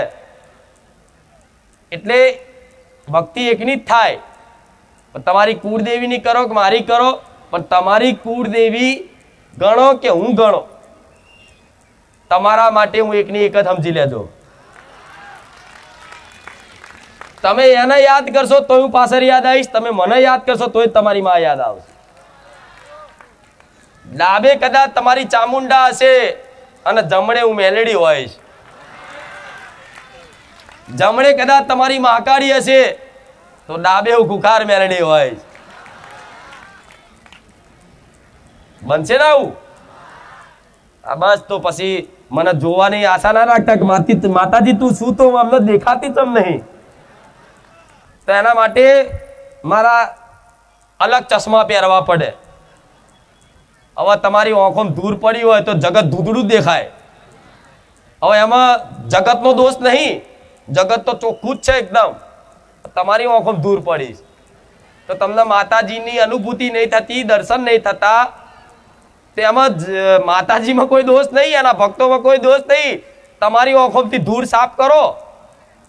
એટલે ભક્તિ એકની જ થાય. તમારી કુળદેવીની કરો કે મારી કરો, પણ તમારી કુળદેવી ગણો કે હું ગણો, તમારા માટે હું એકની એક જ સમજી લેજો. તમે એને યાદ કરશો તો હું પાછળ યાદ આવીશ, તમે મને યાદ કરશો તો તમારી માં યાદ આવશે. ડાબે કદાચ તમારી ચામુંડા હશે અને જમણે હું મેલેડી હોઈશ. જમણે કદાચ તમારી મહાકાળી હશે તો ડાબે હું ખુખાર મેલેડી હોઈશ. બનશે ને આવું? બસ તો પછી મને જોવાની આશા ના રાખતા કે માતાજી તું શું, તો અમને દેખાતી જ નહીં. તો એના માટે મારા અલગ ચશ્મા પહેરવા પડે. હવે તમારી આંખોમાં ધૂળ પડી હોય તો જગત ધૂંધળું જ દેખાય. હવે એમાં જગતનો દોષ નહીં, જગત તો ચોખ્ખું જ છે એકદમ. તમારી આંખોમાં ધૂળ પડી તો તમને માતાજીની અનુભૂતિ નહીં થતી, દર્શન નહીં થતા. તેમાં માતાજીમાં કોઈ દોષ નહીં, એના ભક્તોમાં કોઈ દોષ નહીં. તમારી આંખોમાંથી ધૂળ સાફ કરો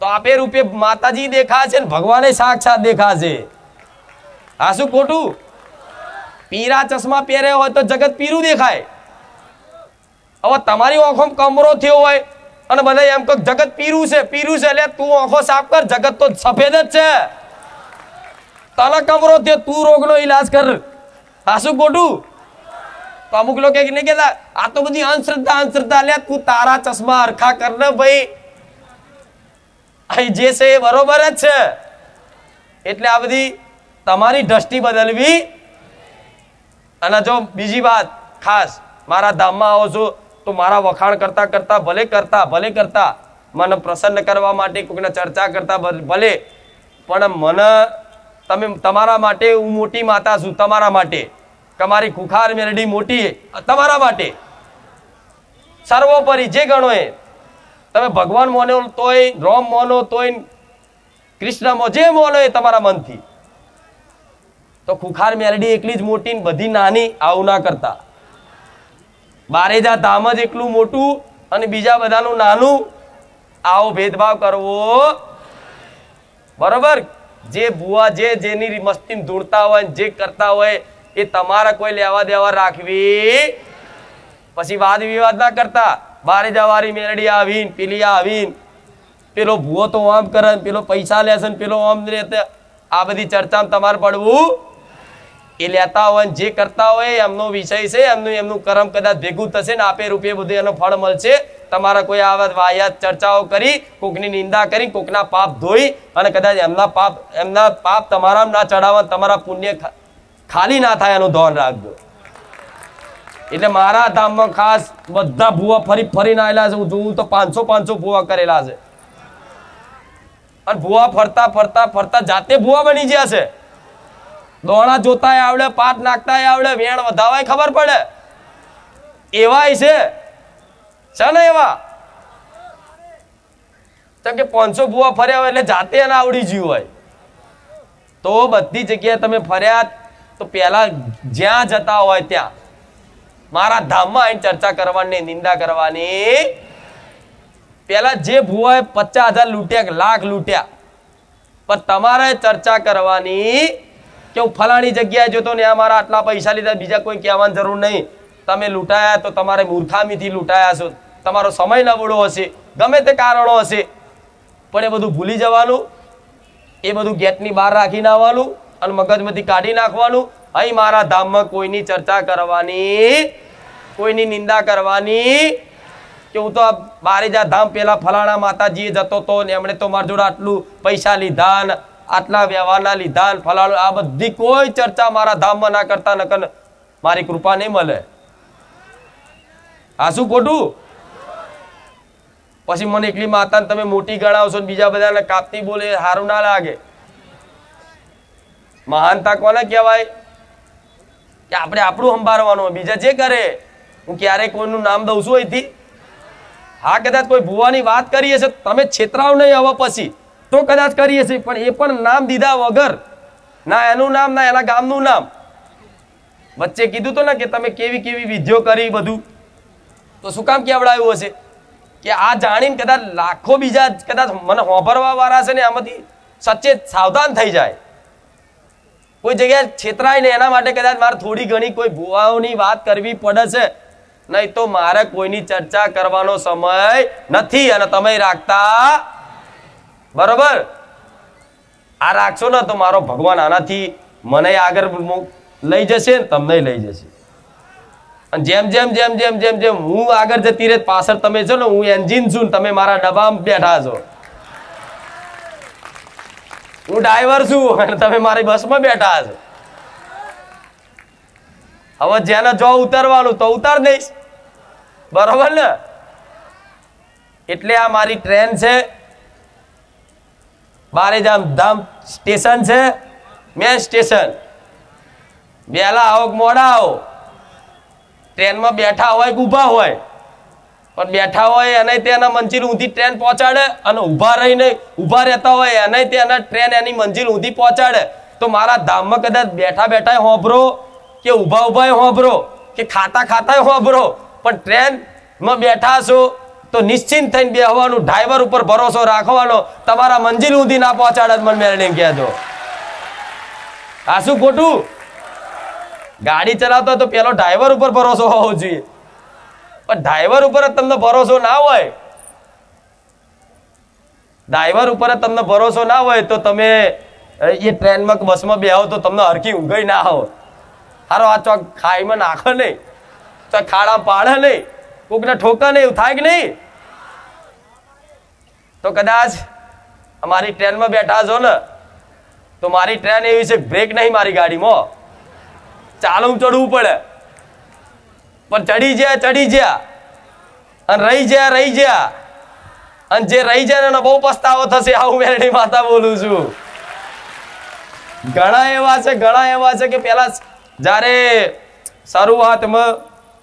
તો આપે રૂપે માતાજી દેખાશે ને ભગવાને સાક્ષાત દેખાશે. આ શું ખોટું? પીરા ચશ્મા પહેર્યા હોય તો જગત પીરું દેખાય. હવે તમારી આંખોમાં કમરો થયો હોય અને બધા એમ કહે જગત પીરું છે, પીરું છે, એટલે તું આંખો સાફ કર, જગત તો સફેદ જ છે. તને કમરો થયો, તું રોગનો ઈલાજ કર. આ શું ખોટું? તો અમુક લોકો નહીં કહેતા આ તો બધી અંધશ્રદ્ધા, અંધશ્રદ્ધા. લે તું તારા ચશ્મા હરખા કર ને ભાઈ, અહીં જે છે એ બરોબર જ છે. એટલે આ બધી તમારી દ્રષ્ટિ બદલવી. અને જો બીજી વાત ખાસ, મારા ધામમાં આવો છો તો મારા વખાણ કરતા કરતા ભલે કરતા મને પ્રસન્ન કરવા માટે કોઈના ચર્ચા કરતા ભલે, પણ મને તમે તમારા માટે હું મોટી માતા છું. તમારા માટે તમારી ખુખાર મેલડી મોટી તમારા માટે સર્વોપરી જે ગણો એ. તમે ભગવાન મોનો તોય, રોમ મોનો તોય, કૃષ્ણ મો જે મોનો એ તમારા મનથી, તો ખુખાર મેલડી એકલી જ મોટી ને બધી નાની. આવું ના કરતા. બારેજા ધામ જ એકલું મોટું અને બીજા બધાનું નાનું. આવો ભેદભાવ કરવો બરોબર? જે ભુવા જેની મસ્તી ધૂળતા હોય, જે કરતા હોય એ તમારા કોઈ લેવા દેવા રાખવી. પછી વાદ વિવાદ ના કરતા. બારેજા વાળી મેલડી આવીને પેલી આવીને પેલો ભૂવો તો આમ કરે, પેલો પૈસા લેશે ને પેલો આમ રહેતે. આ બધી ચર્ચામાં તમારે પડવું. એ લેતા હોય જે કરતા હોય એમનો વિષય છે, એમનું કર્મ કદાચ ભેગું થશે ને આપે રૂપિયે બધું એનો ફળ મળશે. તમારા કોઈ આવા વાહિયાત ચર્ચાઓ કરી, કોકની નિંદા કરી, કોકના પાપ ધોઈ અને કદાચ એમના પાપ તમારા ના ચડાવવા, તમારા પુણ્ય ખાલી ના થાય એનું ધ્યાન રાખજો. એટલે મારા ધામમાં ખાસ બધા ભૂવા ફરીને આવેલા છે. હું જોઉં તો 500 ભૂવા કરેલા છે. અને ભૂવા ફરતા જાતે ભૂવા બની ગયા છે. દોણા જોતાય આવડે, પાટ નાખતાય આવડે, વેણ વધાવાય ખબર પડે એવાય છે ને એવા. તો કે 500 ભૂવા ફર્યા હોય એટલે જાતે એને આવડી ગયું હોય. તો બધી જગ્યાએ તમે ફર્યા તો પેલા જ્યાં જતા હોય ત્યાં મારા ધામમાં આવીને ચર્ચા કરવાની, નિંદા કરવાની. પેલા જે ભૂવાએ 50,000 લૂંટ્યા કે લાખ લૂંટ્યા, પણ તમારે ચર્ચા કરવાની કે હું ફલાણી જગ્યાએ જોતો ને મારા આટલા પૈસા લીધા, બીજા કોઈ કહેવાની જરૂર નહીં. તમે લૂંટાયા તો તમારે મૂર્ખામીથી લૂંટાયા છો, તમારો સમય નબળો હશે, ગમે તે કારણો હશે, પણ એ બધું ભૂલી જવાનું, એ બધું ગેટની બહાર રાખીને આવવાનું અને મગજમાંથી કાઢી નાખવાનું. અહીં મારા ધામમાં કોઈની ચર્ચા કરવાની, કોઈની નિંદા કરવાની કે હું તો બારેજા ધામ પેલા ફલાણા માતાજીએ જતો હતો ને એમણે તો મારા જોડે આટલું પૈસા લીધા ને આટલા વ્યવહારના લીધા ને ફલાણું, આ બધી કોઈ ચર્ચા મારા ધામમાં ના કરતા, નકર મારી કૃપા નહીં મળે. આ શું ખોટું? પછી મને એકલી માતાને તમે મોટી ગણાવશો ને બીજા બધાને કાપતી બોલે, સારું ના લાગે. મહાનતા કોને કહેવાય? કે આપણે આપણું સંભાળવાનું, બીજા જે કરે. હું ક્યારેય કોઈનું નામ દઉં છું અહીંથી? હા, કદાચ કોઈ ભુવાની વાત કરીએ છે, તમે છેતરાવ નહીં હવે પછી તો કદાચ કરીએ છીએ, પણ એ પણ નામ દીધા વગર, ના એનું નામ ના એના ગામનું નામ. વચ્ચે કીધું તો ને કે તમે કેવી કેવી વિધિઓ કરી બધું, તો શું કામ કેવડાવ્યું હશે? કે આ જાણીને કદાચ લાખો બીજા કદાચ મને હોભરવા વાળા છે ને આમાંથી સચેત સાવધાન થઈ જાય, કોઈ જગ્યાએ છેતરાય ને એના માટે કદાચ મારે થોડી ઘણી કોઈ ભુવાઓની વાત કરવી પડે છે. નહીં તો મારે કોઈની ચર્ચા કરવાનો સમય નથી અને તમે રાખતા. બરોબર? આ રાખશો ને તો મારો ભગવાન આનાથી મને આગળ લઈ જશે ને તમને લઈ જશે. અને જેમ જેમ જેમ જેમ જેમ જેમ હું આગળ જતી રહે પાછળ તમે છો ને, હું એન્જિન છું ને તમે મારા ડબ્બામાં બેઠા છો. હું ડ્રાઈવર છું અને તમે મારી બસમાં બેઠા છો. હવે જેને જો ઉતારવાનું તો ઉતાર દઈશ. બરોબર ને? એટલે આ મારી ટ્રેન છે, બારેજામ ધામ સ્ટેશન છે, મેન સ્ટેશન. વહેલા આવો કે મોડા આવો, ટ્રેનમાં બેઠા હોય કે ઊભા હોય, પણ બેઠા હોય એને તેના મંજિલ ઊંધી ટ્રેન પહોંચાડે અને ઊભા રહીને ઊભા રહેતા હોય એને તેના ટ્રેન એની મંજિલ ઊંધી પહોંચાડે. તો મારા ધામમાં કદાચ બેઠા બેઠા હોંભરો કે ઊભા ઊભા હોંભરો કે ખાતા ખાતા હોંભરો, પણ ટ્રેનમાં બેઠા છો તો નિશ્ચિંત થઈને બેહવાનું, ડ્રાઈવર ઉપર ભરોસો રાખવાનો. તમારા મંજિલ ઊંધી ના પહોંચાડે મને મેળવીને કહેજો. આ શું ખોટું? ગાડી ચલાવતો તો પેલો ડ્રાઈવર ઉપર ભરોસો હોવો જોઈએ, પણ ડ્રાઈવર ઉપર જ તમને ભરોસો ના હોય, ડ્રાઈવર ઉપર જ તમને ભરોસો ના હોય તો તમે એ ટ્રેનમાં બસમાં બેહો તો તમને હરખી ઊંઘઈ ના આવો. હારો આ ચોક ખાઈમાં નાખે નહીં, ચોક ખાડા પાડે નહીં, કોકને ઠોકે નહીં, એવું થાય કે નહીં? તો કદાચ અમારી ટ્રેનમાં બેઠા છો ને તો મારી ટ્રેન એવી છે બ્રેક નહીં મારી ગાડીમાં, ચાલુ ચડવું પડે, પણ ચડી જ્યા અને રહી જ્યા અને જે રહી જાય ને બહુ પસ્તાવો થશે. આવું મેરડી માતા બોલું છું. ઘણા એવા છે કે પેલા જ્યારે શરૂઆતમાં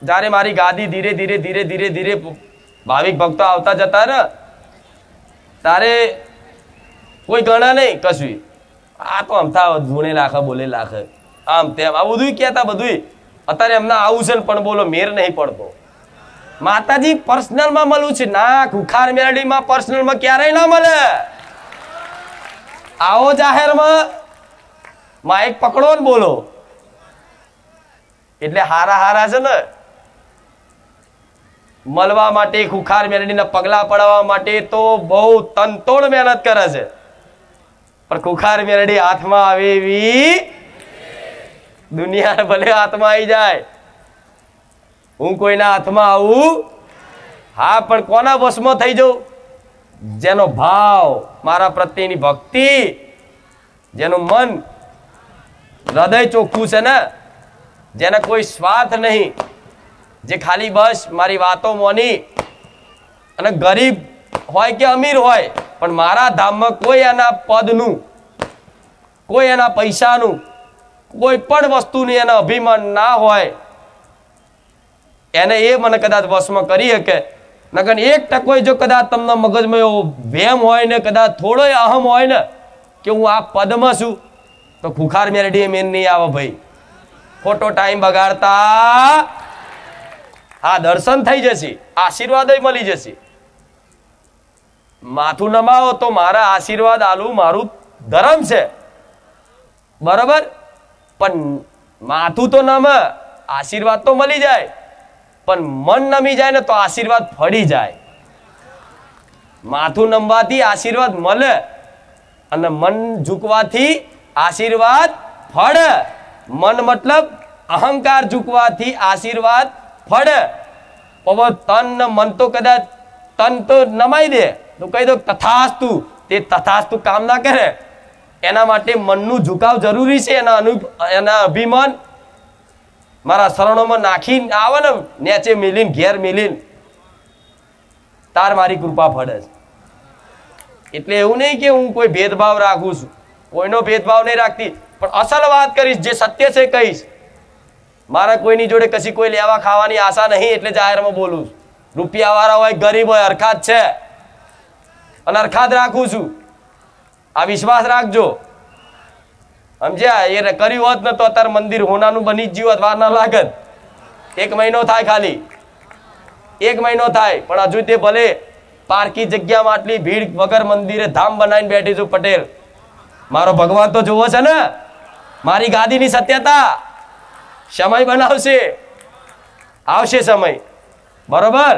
જ્યારે મારી ગાદી ધીરે ધીરે ભાવિક ભક્તો આવતા જતા ને તારે કોઈ ગણા નહીં કશું, આ તો અમથા ગુણે લાખે બોલે લાખે આમ તેમ આ બધું કહેતા. બધું અત્યારે એમને આવું છે પણ બોલો મેર નહીં પડતો. માતાજી પર્સનલમાં મળવું છે ના, ખુખાર મેરડીમાં પર્સનલમાં ક્યારેય ના મળે. આવો જાહેરમાં માઇક પકડો ને બોલો. એટલે હારા છે ને મળવા માટે, ખુખાર મેરડીના પગલા પડવા માટે તો બહુ તનતોડ મહેનત કરે છે, પણ ખુખાર મેરડી હાથમાં આવે એવી દુનિયા ભલે હાથમાં આવી જાય, હું કોઈના હાથમાં આવું. હા, પણ કોના વશમાં થઈ જાઉં? જેનો ભાવ મારા પ્રત્યેની ભક્તિ, જેનું મન હૃદય ચોખ્ખું છે ને, જેને કોઈ સ્વાર્થ નહીં, જે ખાલી બસ મારી વાતો મોની, અને ગરીબ હોય કે અમીર હોય પણ મારા ધામમાં કોઈ એના પદનું, કોઈ એના પૈસાનું, કોઈ પણ વસ્તુની એને અભિમાન ના હોય, એને એ મને કદાચ વશમાં કરી શકે. નકર એક ટકો જો કદાચ તમને મગજમાં એવો વહેમ હોય ને, કદાચ થોડો અહમ હોય ને કે હું આ પદમાં છું, તો ખુખાર મેરડી મેન નહીં આવે ભાઈ. ખોટો ટાઈમ બગાડતા. હા, દર્શન થઈ જશે, આશીર્વાદ મળી જશે. માથું નમાવો તો મારા આશીર્વાદ આલું મારું ધર્મ છે, બરાબર? પણ માથું તો નમે, આશીર્વાદ તો મળી જાય, પણ મન નમી જાય ને તો આશીર્વાદ ફળી જાય. માથું નમવાથી આશીર્વાદ મળે અને મન ઝૂકવાથી આશીર્વાદ ફળ. મન મતલબ અહંકાર ઝૂકવાથી આશીર્વાદ ફળ. હવે તન ને મન તો કદાચ તન તો નમાઈ દે તો કહી દો તથાસ્તુ, તે તથાસ્તુ કામ ના કરે. એના માટે મનનું ઝુકાવ જરૂરી છે. એના અભિમાન મારા શરણોમાં નાખીને આવે ને, નેચે મિલીને ઘેર મિલીને તાર મારી કૃપા ફળે છે. એટલે એવું નહીં કે હું કોઈ ભેદભાવ રાખું છું, કોઈનો ભેદભાવ નહીં રાખતી, પણ અસલ વાત કરીશ, જે સત્ય છે કહીશ. મારા કોઈની જોડે કશી કોઈ લેવા ખાવાની આશા નહીં, એટલે જાહેરમાં બોલું છું. રૂપિયા વાળા હોય ગરીબ હોય હરખાત છે અને હરખાત રાખું છું. આ વિશ્વાસ રાખજો, સમજ્યા? એ કર્યું હોત ને તો અત્યારે મંદિર હોનાનું બની જ જ્યું હોત, વાર ના લાગત. 1 મહિનો થાય, ખાલી 1 મહિનો થાય, પણ હજુ તે ભલે પારકી જગ્યામાં આટલી ભીડ વગર મંદિરે ધામ બનાવીને બેઠી છું. પટેલ મારો ભગવાન તો જોવો છે ને, મારી ગાદીની સત્યતા. સમય બનાવશે, આવશે સમય, બરોબર.